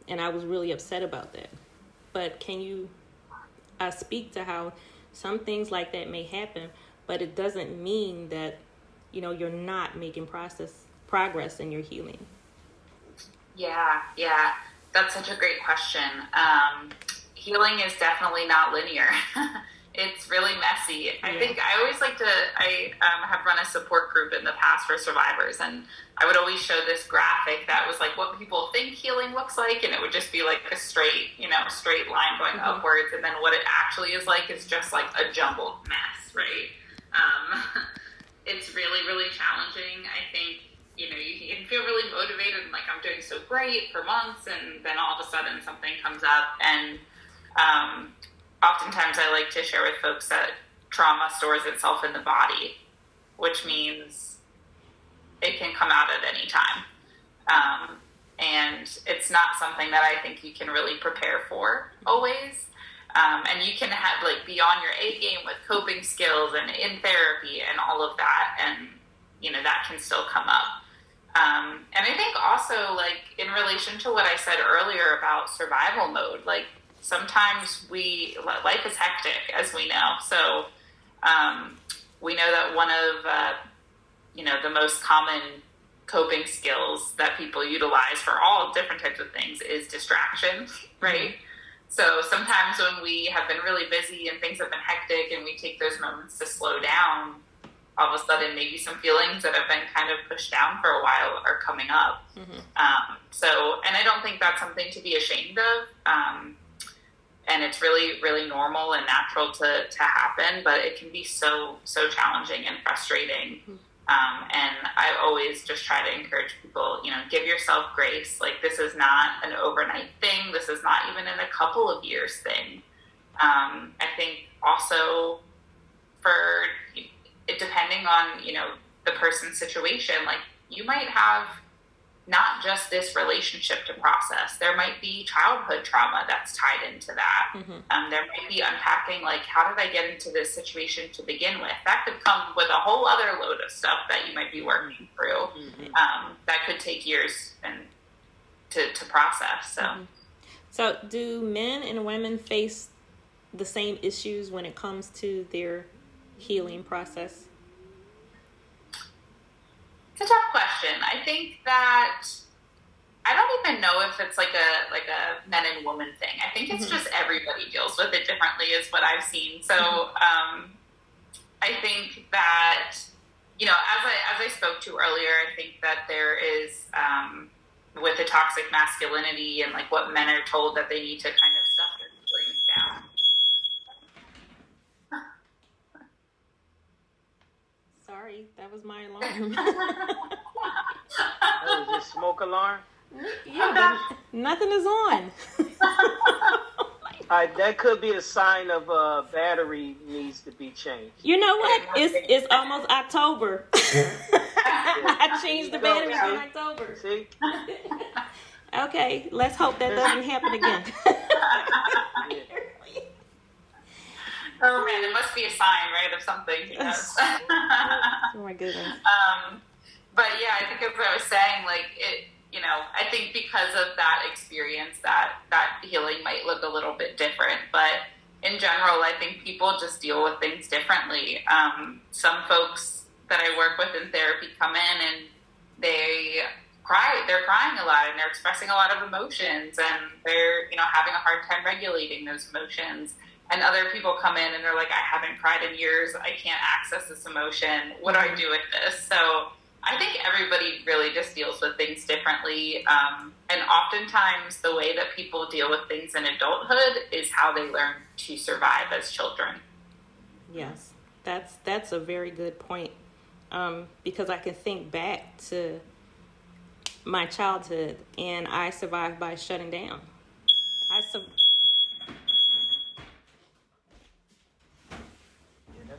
And I was really upset about that. But can you speak to how some things like that may happen, but it doesn't mean that, you're not making progress in your healing? Yeah. That's such a great question. Healing is definitely not linear. It's really messy. Yeah. I think I always I have run a support group in the past for survivors, and I would always show this graphic that was like what people think healing looks like, and it would just be like a straight line going upwards, and then what it actually is like is just like a jumbled mess, right? It's really, really challenging. I think, you can feel really motivated and like I'm doing so great for months, and then all of a sudden something comes up, and oftentimes I like to share with folks that trauma stores itself in the body, which means it can come out at any time. And it's not something that I think you can really prepare for always. And you can have be on your A game with coping skills and in therapy and all of that. And, that can still come up. And I think also, like, in relation to what I said earlier about survival mode, like, sometimes life is hectic, as we know. So we know that one of, the most common coping skills that people utilize for all different types of things is distraction, right? So sometimes when we have been really busy and things have been hectic and we take those moments to slow down, all of a sudden maybe some feelings that have been kind of pushed down for a while are coming up. And I don't think that's something to be ashamed of. And it's really, really normal and natural to happen, but it can be so challenging and frustrating. And I always just try to encourage people, give yourself grace. Like, this is not an overnight thing. This is not even in a couple of years thing. I think also for it, depending on, the person's situation, like, you might have not just this relationship to process. There might be childhood trauma that's tied into that. There might be unpacking, like, how did I get into this situation to begin with? That could come with a whole other load of stuff that you might be working through. That could take years and to process. So do men and women face the same issues when it comes to their healing process? It's a tough question. I think that I don't even know if it's like a men and woman thing. I think it's just everybody deals with it differently is what I've seen. So I think that, as I spoke to earlier, I think that there is with the toxic masculinity and, like, what men are told that they need to kind of stuff their feelings down. Sorry, that was my alarm. Oh, is this smoke alarm? Yeah, nothing is on. That could be a sign of battery needs to be changed. You know what? It's almost October. I changed the batteries in October. See? Okay, let's hope that doesn't happen again. Oh man, it must be a sign, right, of something. Oh my goodness. But yeah, I think as I was saying, like, it, I think because of that experience, that healing might look a little bit different. But in general, I think people just deal with things differently. Some folks that I work with in therapy come in and they cry. They're crying a lot and they're expressing a lot of emotions and they're, having a hard time regulating those emotions. And other people come in and they're like, I haven't cried in years. I can't access this emotion. What do I do with this? So I think everybody really just deals with things differently. And oftentimes the way that people deal with things in adulthood is how they learn to survive as children. Yes, that's a very good point. Because I can think back to my childhood and I survived by shutting down. That's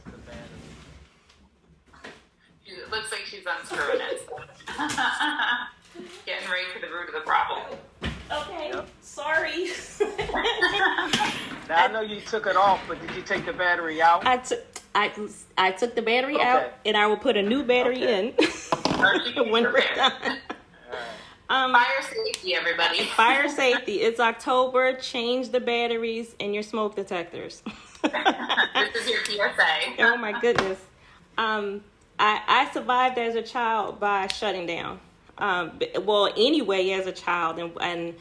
the battery. It looks like she's unscrewing it. Getting ready for the root of the problem. Okay, Yep. Sorry. Now, I know you took it off, but did you take the battery out? I took the battery out, and I will put a new battery in when we're done. Fire safety, everybody. Fire safety. It's October. Change the batteries in your smoke detectors. This is your PSA. Oh my goodness. I survived as a child by shutting down. Anyway, as a child, and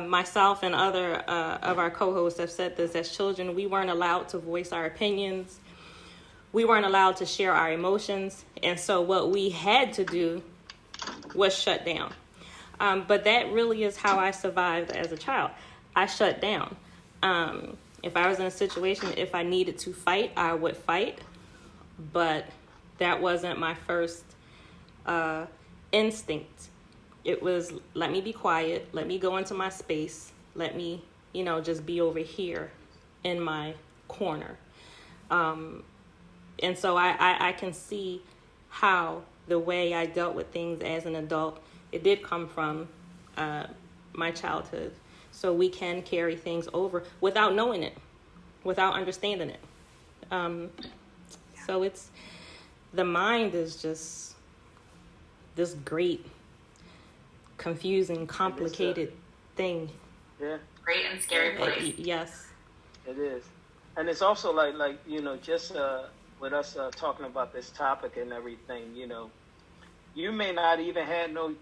myself and other of our co-hosts have said this. As children, we weren't allowed to voice our opinions. We weren't allowed to share our emotions. And so what we had to do was shut down. But that really is how I survived as a child. I shut down. If I was in a situation, if I needed to fight, I would fight. But that wasn't my first instinct. It was, let me be quiet. Let me go into my space. Let me, just be over here in my corner. And so I can see how the way I dealt with things as an adult, it did come from my childhood. So we can carry things over without knowing it, without understanding it. So the mind is just this great, confusing, complicated thing. Yeah. Great and scary place. Yes. It is. And it's also like just with us talking about this topic and everything, you may not even had no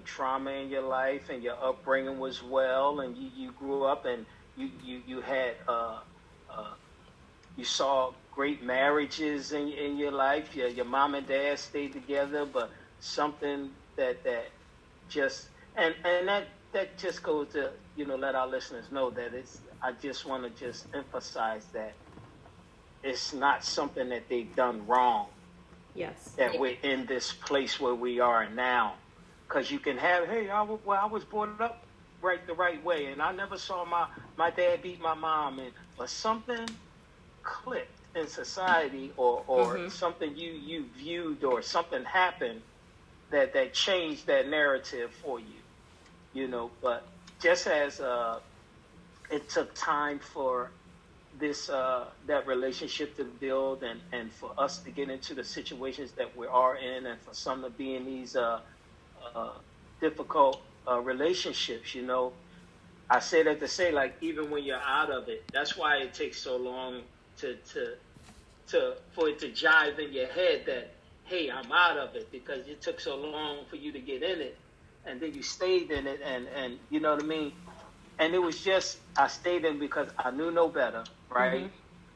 trauma in your life, and your upbringing was well, and you grew up and you had you saw great marriages in your life. Your mom and dad stayed together, but something that just and that just goes to let our listeners know that I just want to just emphasize that it's not something that they've done wrong. Yes. That we're in this place where we are now, because you can have, hey, I was brought up the right way, and I never saw my dad beat my mom, but something clicked in society, or something you viewed, or something happened that changed that narrative for you, but just as it took time for this that relationship to build, and for us to get into the situations that we are in, and for some to be in these difficult relationships, I say that to say, like, even when you're out of it, that's why it takes so long for it to jive in your head that, hey, I'm out of it, because it took so long for you to get in it, and then you stayed in it, and you know what I mean. And it was just, I stayed in because I knew no better, right?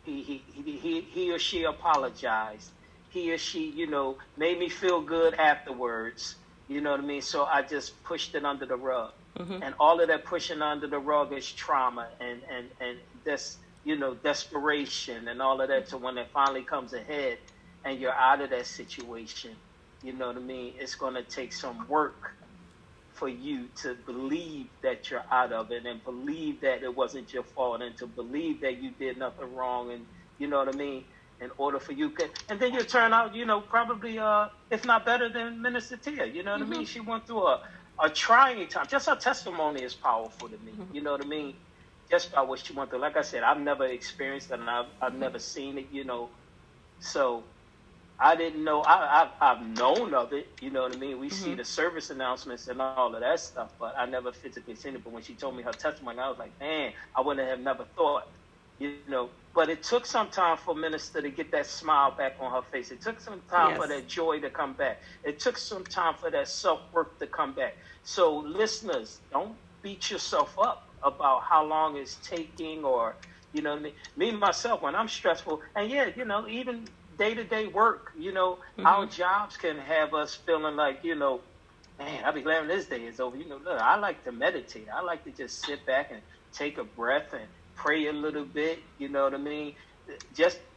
He or she apologized. He or she, made me feel good afterwards. You know what I mean? So I just pushed it under the rug. And all of that pushing under the rug is trauma and this, desperation and all of that. So when it finally comes ahead and you're out of that situation, you know what I mean? It's going to take some work for you to believe that you're out of it, and believe that it wasn't your fault, and to believe that you did nothing wrong, and you know what I mean, in order for you, and then you turn out, probably if not better than Minister Tia, you know what I mean. She went through a trying time. Just her testimony is powerful to me, you know what I mean, just by what she went through. Like I said, I've never experienced it, and I've never seen it, so I didn't know. I've known of it. You know what I mean? We see the service announcements and all of that stuff, but I never physically seen it. But when she told me her testimony, I was like, man, I wouldn't have never thought. But it took some time for Minister to get that smile back on her face. It took some time for that joy to come back. It took some time for that self-worth to come back. So listeners, don't beat yourself up about how long it's taking, or, you know what I mean? Me, myself, when I'm stressful, and even day-to-day work, our jobs can have us feeling like, man, I'll be glad when this day is over. Look, I like to meditate. I like to just sit back and take a breath and pray a little bit, you know what I mean?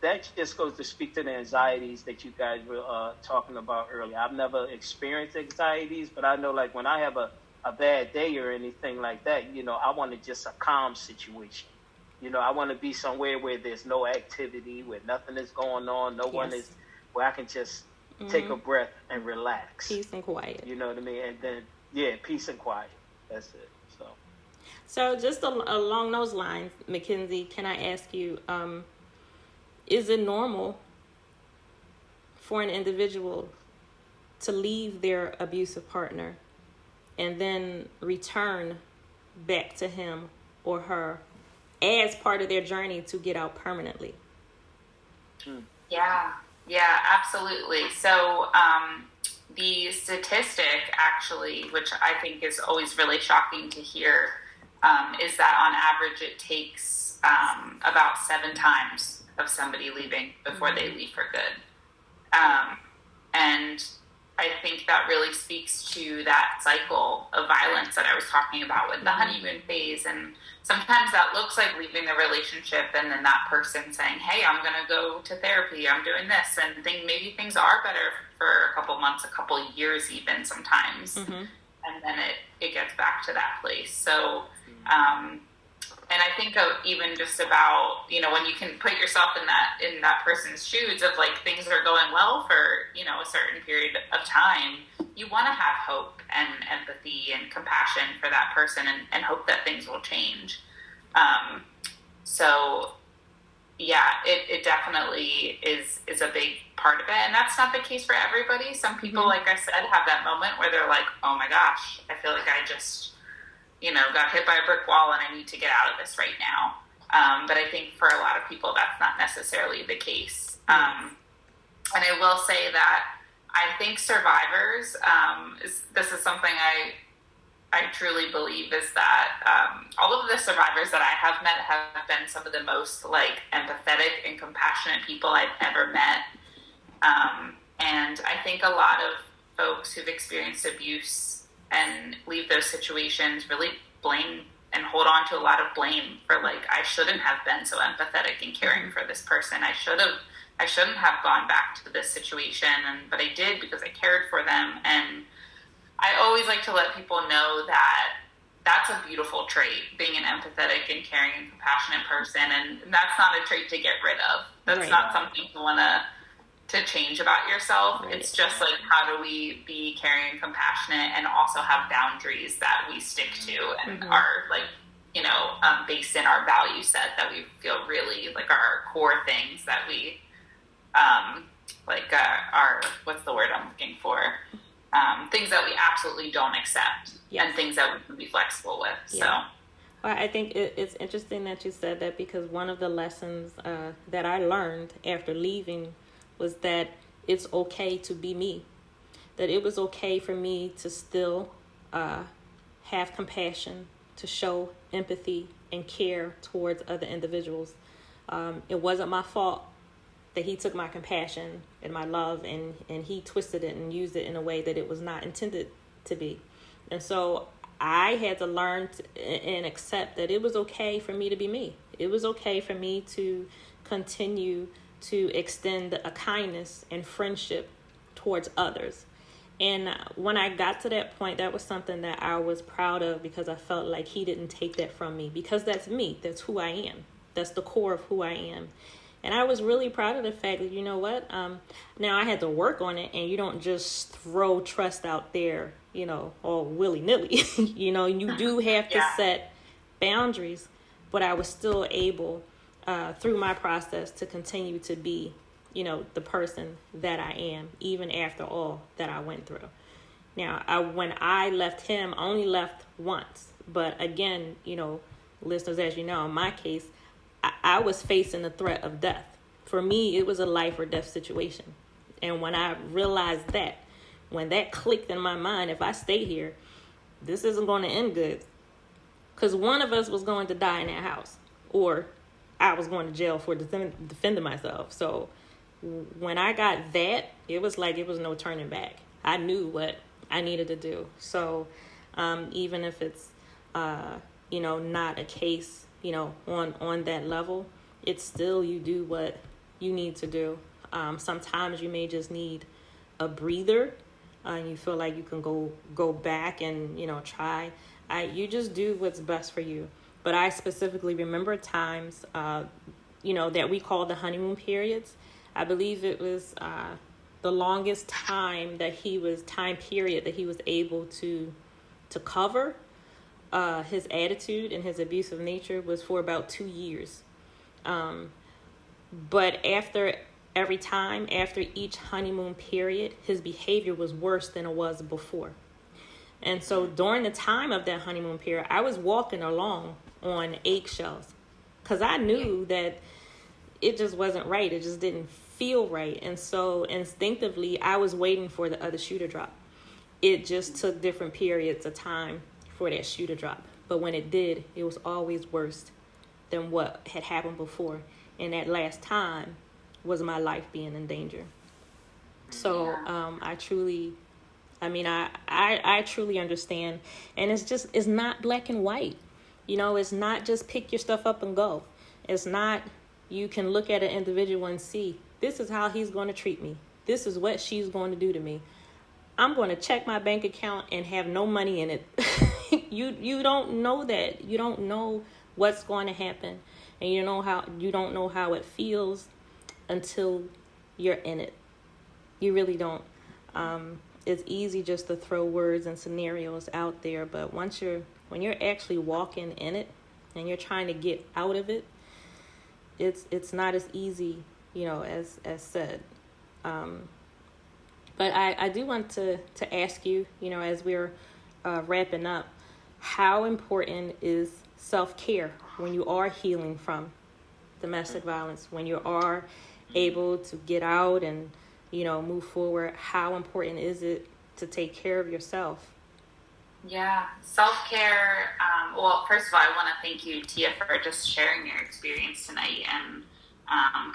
That just goes to speak to the anxieties that you guys were talking about earlier. I've never experienced anxieties, but I know, like, when I have a bad day or anything like that, I want just a calm situation. I want to be somewhere where there's no activity, where nothing is going on, no one is, where I can just take a breath and relax. Peace and quiet. You know what I mean? And then, peace and quiet. That's it. So just along those lines, Mackenzie, can I ask you, is it normal for an individual to leave their abusive partner and then return back to him or her as part of their journey to get out permanently? Yeah, absolutely. So the statistic, actually, which I think is always really shocking to hear, is that on average it takes about 7 times of somebody leaving before they leave for good. And I think that really speaks to that cycle of violence that I was talking about with the honeymoon phase. And sometimes that looks like leaving the relationship and then that person saying, hey, I'm going to go to therapy, I'm doing this, and maybe things are better for a couple months, a couple years even sometimes. And then it gets back to that place. So, and I think of even just about, when you can put yourself in that person's shoes of, like, things are going well for, a certain period of time, you want to have hope and empathy and compassion for that person and hope that things will change. So it definitely is a big part of it. And that's not the case for everybody. Some people, like I said, have that moment where they're like, oh my gosh, I feel like I just, got hit by a brick wall and I need to get out of this right now. But I think for a lot of people, that's not necessarily the case. And I will say that I think survivors, this is something I truly believe, is that all of the survivors that I have met have been some of the most empathetic and compassionate people I've ever met. And I think a lot of folks who've experienced abuse and leave those situations really blame and hold on to a lot of blame for I shouldn't have been so empathetic and caring for this person. I shouldn't have gone back to this situation, but I did because I cared for them. And I always like to let people know that that's a beautiful trait, being an empathetic and caring and compassionate person. And that's not a trait to get rid of. That's not something you want to change about yourself. Right. It's just how do we be caring and compassionate and also have boundaries that we stick to and are based in our value set that we feel really are our core things that we are, what's the word I'm looking for? Things that we absolutely don't accept and things that we can be flexible with. So. Well, I think it's interesting that you said that, because one of the lessons that I learned after leaving was that it's okay to be me, that it was okay for me to still have compassion, to show empathy and care towards other individuals. It wasn't my fault that he took my compassion and my love and he twisted it and used it in a way that it was not intended to be. And so I had to learn and accept that it was okay for me to be me. It was okay for me to continue to extend a kindness and friendship towards others. And when I got to that point, that was something that I was proud of, because I felt like he didn't take that from me, because that's me. That's who I am. That's the core of who I am. And I was really proud of the fact that, now I had to work on it, and you don't just throw trust out there, all willy-nilly. You do have to set boundaries, but I was still able through my process to continue to be, the person that I am, even after all that I went through. Now, when I left him, I only left once. But again, listeners, as you know, in my case, I was facing the threat of death. For me, it was a life or death situation. And when I realized that, when that clicked in my mind, if I stay here, this isn't going to end good. Because one of us was going to die in that house, or I was going to jail for defending myself. So when I got that, it was it was no turning back. I knew what I needed to do. So even if it's, not a case, on that level, it's still, you do what you need to do. Sometimes you may just need a breather, and you feel like you can go back and, try. You just do what's best for you. But I specifically remember times, that we call the honeymoon periods. I believe it was the longest time period that he was able to cover his attitude and his abusive nature was for about 2 years. But after each honeymoon period, his behavior was worse than it was before. And so during the time of that honeymoon period, I was walking along on eggshells, because I knew that it just wasn't right. It just didn't feel right. And so instinctively, I was waiting for the other shoe to drop. It just took different periods of time for that shoe to drop. But when it did, it was always worse than what had happened before. And that last time was my life being in danger. So I truly understand. And it's not black and white. It's not just pick your stuff up and go. It's not, you can look at an individual and see, this is how he's going to treat me. This is what she's going to do to me. I'm going to check my bank account and have no money in it. You don't know that. You don't know what's going to happen. And you don't know how it feels until you're in it. You really don't. It's easy just to throw words and scenarios out there, but when you're actually walking in it and you're trying to get out of it, it's not as easy, as said. But I do want to ask you, as we're wrapping up, how important is self-care when you are healing from domestic violence, when you are able to get out and, move forward? How important is it to take care of yourself? Yeah, self-care. Well, first of all, I want to thank you, Tia, for just sharing your experience tonight and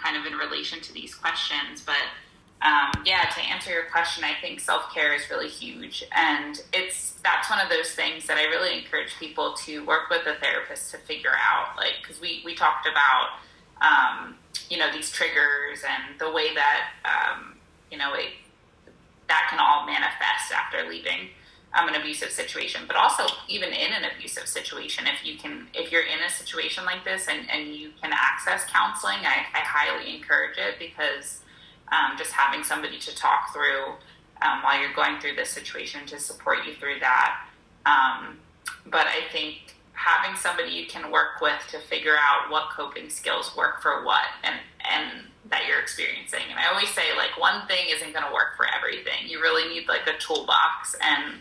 kind of in relation to these questions. But to answer your question, I think self-care is really huge. And that's one of those things that I really encourage people to work with a therapist to figure out, because we talked about, these triggers and the way that, that can all manifest after leaving an abusive situation, but also even in an abusive situation, if you're in a situation like this and you can access counseling, I highly encourage it, because just having somebody to talk through while you're going through this situation to support you through that. But I think having somebody you can work with to figure out what coping skills work for what and that you're experiencing. And I always say, one thing isn't going to work for everything. You really need a toolbox, and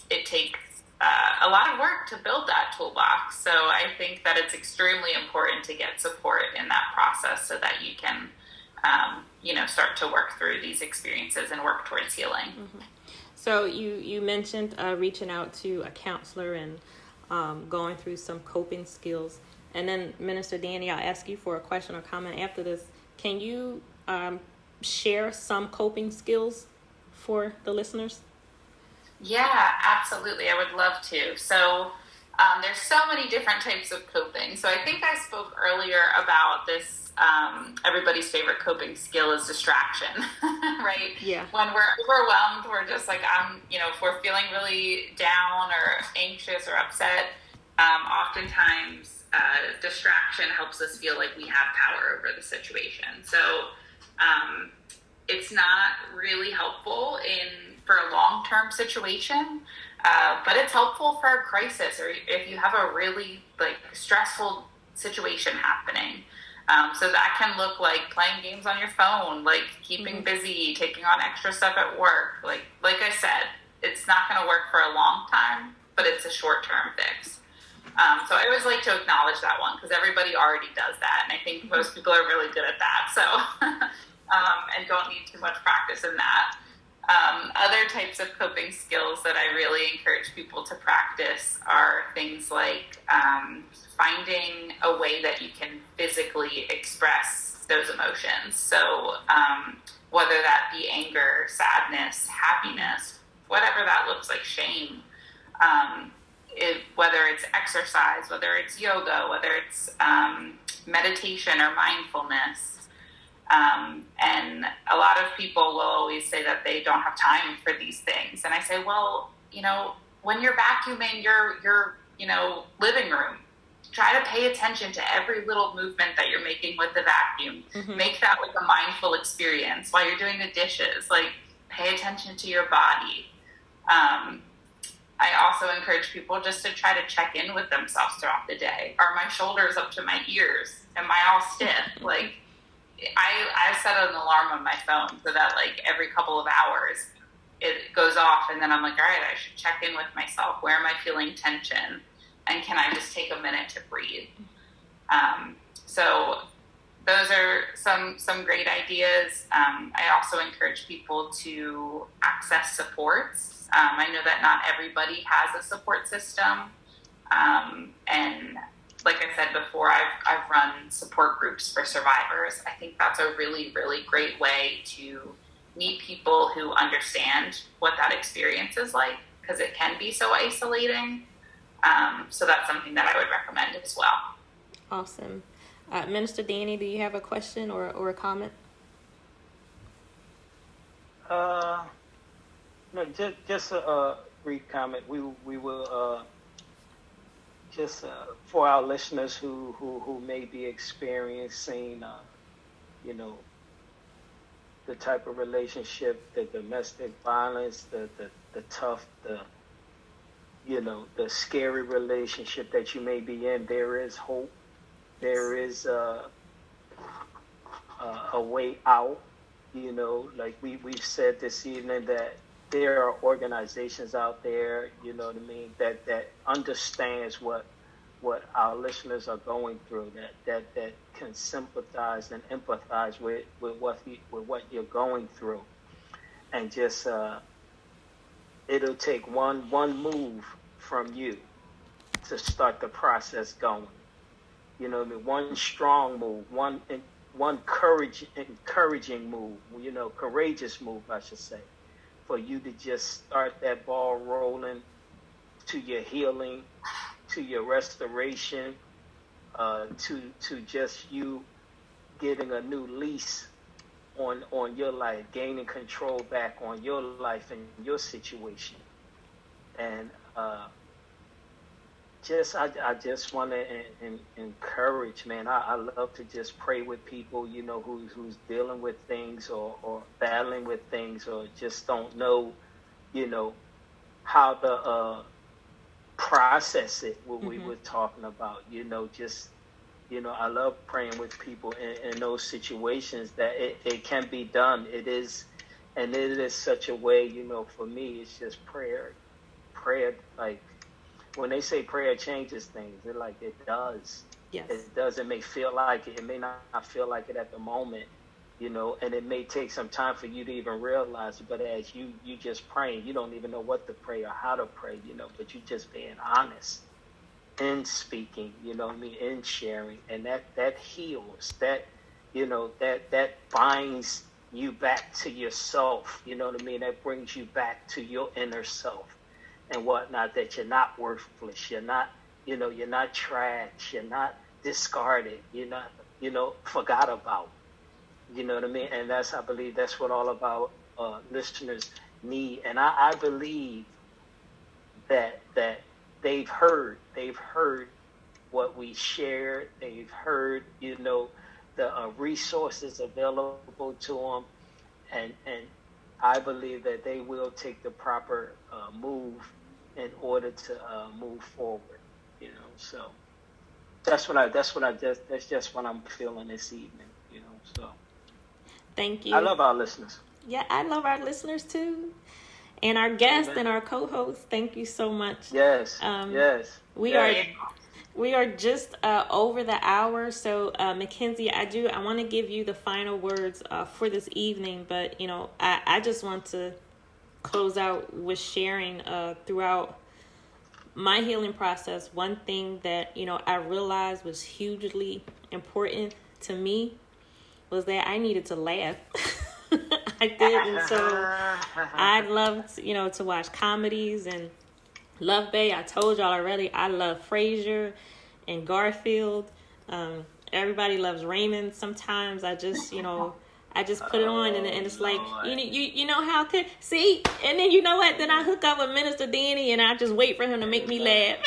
it takes a lot of work to build that toolbox. So I think that it's extremely important to get support in that process so that you can start to work through these experiences and work towards healing. Mm-hmm. So you mentioned reaching out to a counselor and going through some coping skills. And then, Minister Danny, I'll ask you for a question or comment after this. Can you share some coping skills for the listeners? Yeah, absolutely. I would love to. So there's so many different types of coping. So I think I spoke earlier about this. Everybody's favorite coping skill is distraction, right? Yeah. When we're overwhelmed, we're just if we're feeling really down or anxious or upset, oftentimes distraction helps us feel like we have power over the situation. So it's not really helpful for a long-term situation, but it's helpful for a crisis or if you have a really stressful situation happening. So that can look like playing games on your phone, keeping busy, taking on extra stuff at work. Like I said, it's not going to work for a long time, but it's a short-term fix. So I always like to acknowledge that one because everybody already does that. And I think most people are really good at that. So, and don't need too much practice in that. Other types of coping skills that I really encourage people to practice are things like finding a way that you can physically express those emotions. So whether that be anger, sadness, happiness, whatever that looks like, shame, whether it's exercise, whether it's yoga, whether it's meditation or mindfulness. And a lot of people will always say that they don't have time for these things. And I say, well, when you're vacuuming your living room, try to pay attention to every little movement that you're making with the vacuum. Mm-hmm. Make that a mindful experience while you're doing the dishes. Pay attention to your body. I also encourage people just to try to check in with themselves throughout the day. Are my shoulders up to my ears? Am I all stiff? I set an alarm on my phone so that every couple of hours it goes off, and then I'm all right, I should check in with myself. Where am I feeling tension? And can I just take a minute to breathe? So those are some great ideas. I also encourage people to access supports. I know that not everybody has a support system. And like I said before, I've run support groups for survivors. I think that's a really, really great way to meet people who understand what that experience is like, because it can be so isolating. So that's something that I would recommend as well. Awesome. Minister Danny, do you have a question or a comment? No, just a brief comment. We will just for our listeners who may be experiencing, the type of relationship, the domestic violence, the tough, the scary relationship that you may be in. There is hope. there is a way out. You know, like we've said this evening that there are organizations out there, you know what I mean, that understands what our listeners are going through, that can sympathize and empathize with what you're going through, and just it'll take one move from you to start the process going. You know what I mean? One strong move, one encouraging move, you know, courageous move, I should say, for you to just start that ball rolling to your healing, to your restoration, to just you getting a new lease on your life, gaining control back on your life and your situation. And I just want to encourage, man. I love to just pray with people, you know, who's dealing with things or battling with things, or just don't know, you know, how to process it. What we were talking about, you know, just, you know, I love praying with people in those situations that it can be done. It is, and it is such a way, you know, for me, it's just prayer, like, when they say prayer changes things, it does. Yes. It does. It may feel like it. It may not feel like it at the moment, you know, and it may take some time for you to even realize it. But as you just praying, you don't even know what to pray or how to pray, you know, but you just being honest in speaking, you know what I mean, in sharing. And that heals, that, you know, that binds you back to yourself, you know what I mean? That brings you back to your inner self and whatnot, that you're not worthless, you're not, you know, you're not trash, you're not discarded, you're not, you know, forgot about, you know what I mean? And I believe that's what all of our listeners need. And I believe that they've heard what we shared, they've heard, you know, the resources available to them, and I believe that they will take the proper move in order to move forward, you know. So that's just what I'm feeling this evening, you know. So thank you. I love our listeners. Yeah, I love our listeners too, and our guests. Amen. And our co-hosts. Thank you so much. Yes. Yes. We are just over the hour, so Mackenzie, I want to give you the final words for this evening, but you know, I just want to close out with sharing throughout my healing process. One thing that, you know, I realized was hugely important to me was that I needed to laugh. I did, and so I loved, you know, to watch comedies and Luv Bay. I told y'all already, I love Frasier and Garfield. Everybody loves Raymond. Sometimes I just, you know, I just put it on and it's like, you know how could see, and then you know what? Then I hook up with Minister Danny and I just wait for him to make me laugh.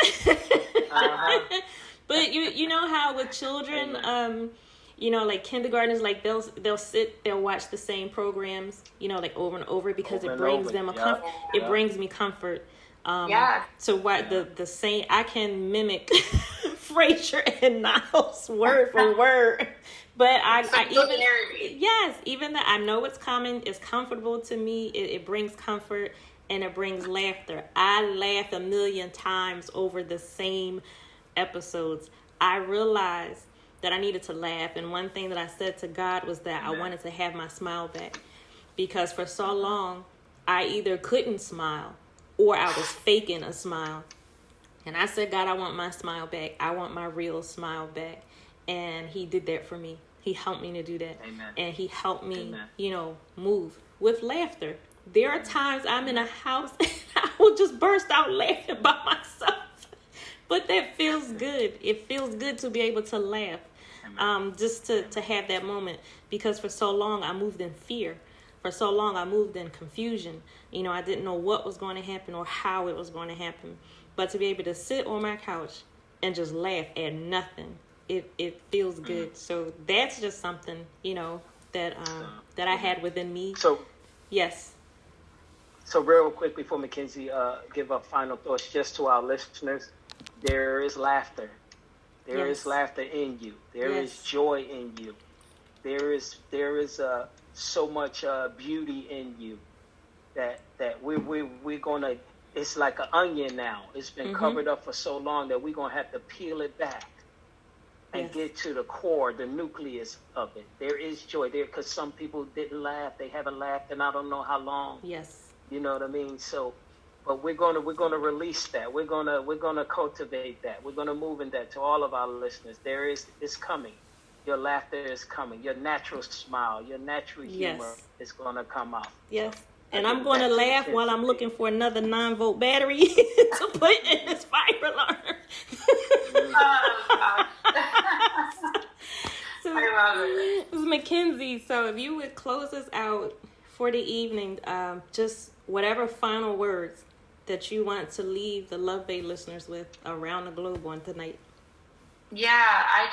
But you know how with children, you know, like kindergartners, like they'll watch the same programs, you know, like over and over because it brings them it brings me comfort. So what the same, I can mimic Frasier and Niles word for word, but even that I know it's common, it's comfortable to me. It brings comfort and it brings laughter. I laughed 1,000,000 times over the same episodes. I realized that I needed to laugh, and one thing that I said to God was that I wanted to have my smile back, because for so long I either couldn't smile or I was faking a smile. And I said, God, I want my smile back. I want my real smile back. And he did that for me. He helped me to do that. Amen. And he helped me, you know, move with laughter. There are times I'm in a house and I will just burst out laughing by myself. But that feels good. It feels good to be able to laugh. Just to have that moment. Because for so long I moved in fear. For so long I moved in confusion. You know, I didn't know what was going to happen or how it was going to happen. But to be able to sit on my couch and just laugh at nothing, it feels good. So that's just something, you know, that I had within me. So yes. So real quick before Mackenzie give up final thoughts, just to our listeners, there is laughter. There is laughter in you. There is joy in you. There is so much beauty in you that we're gonna. It's like an onion now. It's been covered up for so long that we're gonna have to peel it back and get to the core, the nucleus of it. There is joy there because some people didn't laugh. They haven't laughed in I don't know how long. Yes. You know what I mean? So, but we're gonna release that. We're gonna cultivate that. We're gonna move in that to all of our listeners. It's coming. Your laughter is coming. Your natural smile, your natural humor is gonna come out. Yes. And I'm going to laugh while I'm looking for another 9-volt battery to put in this fire alarm. So, I love it. Ms. Mackenzie, so if you would close us out for the evening, just whatever final words that you want to leave the Luv Bay listeners with around the globe on tonight. Yeah, I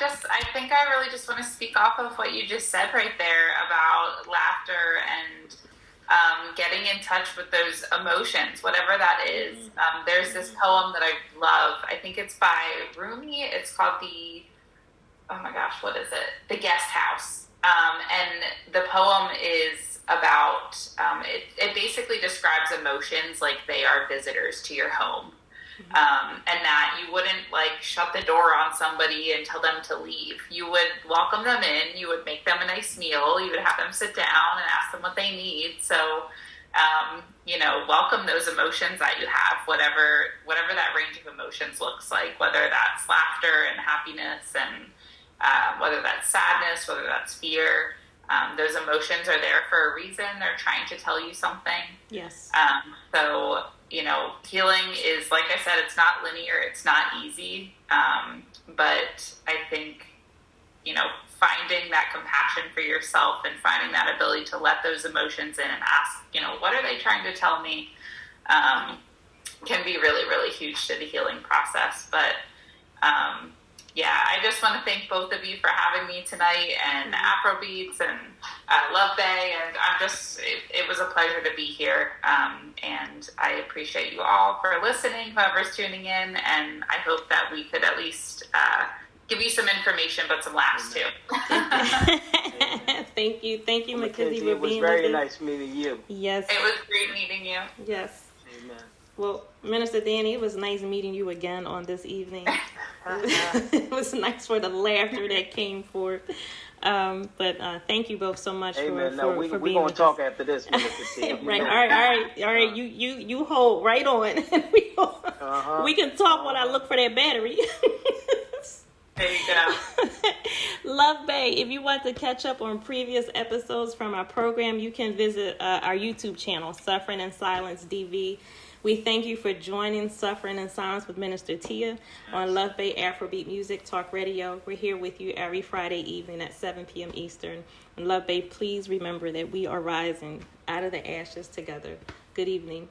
think I really just want to speak off of what you just said right there about laughter and getting in touch with those emotions, whatever that is. There's this poem that I love. I think it's by Rumi. It's called The Guest House. And the poem is about, it basically describes emotions like they are visitors to your home. And that you wouldn't shut the door on somebody and tell them to leave. You would welcome them in. You would make them a nice meal. You would have them sit down and ask them what they need. So, welcome those emotions that you have, whatever that range of emotions looks like, whether that's laughter and happiness and whether that's sadness, whether that's fear. Those emotions are there for a reason. They're trying to tell you something. Yes. So, healing is, like I said, it's not linear. It's not easy. But I think, finding that compassion for yourself and finding that ability to let those emotions in and ask, what are they trying to tell me, can be really, really huge to the healing process. But, I just want to thank both of you for having me tonight, and Afrobeats and Luv Bay, and it was a pleasure to be here, and I appreciate you all for listening, whoever's tuning in, and I hope that we could at least give you some information, but some laughs too. Thank you, Mackenzie, for being with us. It was very nice meeting you. Yes. It was great meeting you. Yes. Amen. Well, Minister Danny, it was nice meeting you again on this evening. It was nice for the laughter that came forth. But thank you both so much for being with us. We're going to talk after this, Minister T. Right. All right. You hold right on. We can talk while I look for that battery. There you go. Luv Bay, if you want to catch up on previous episodes from our program, you can visit our YouTube channel, Suffering in Silence DV. We thank you for joining Suffering in Silence with Minister Tia on Luv Bay Afrobeat Music Talk Radio. We're here with you every Friday evening at 7 p.m. Eastern. And Luv Bay, please remember that we are rising out of the ashes together. Good evening.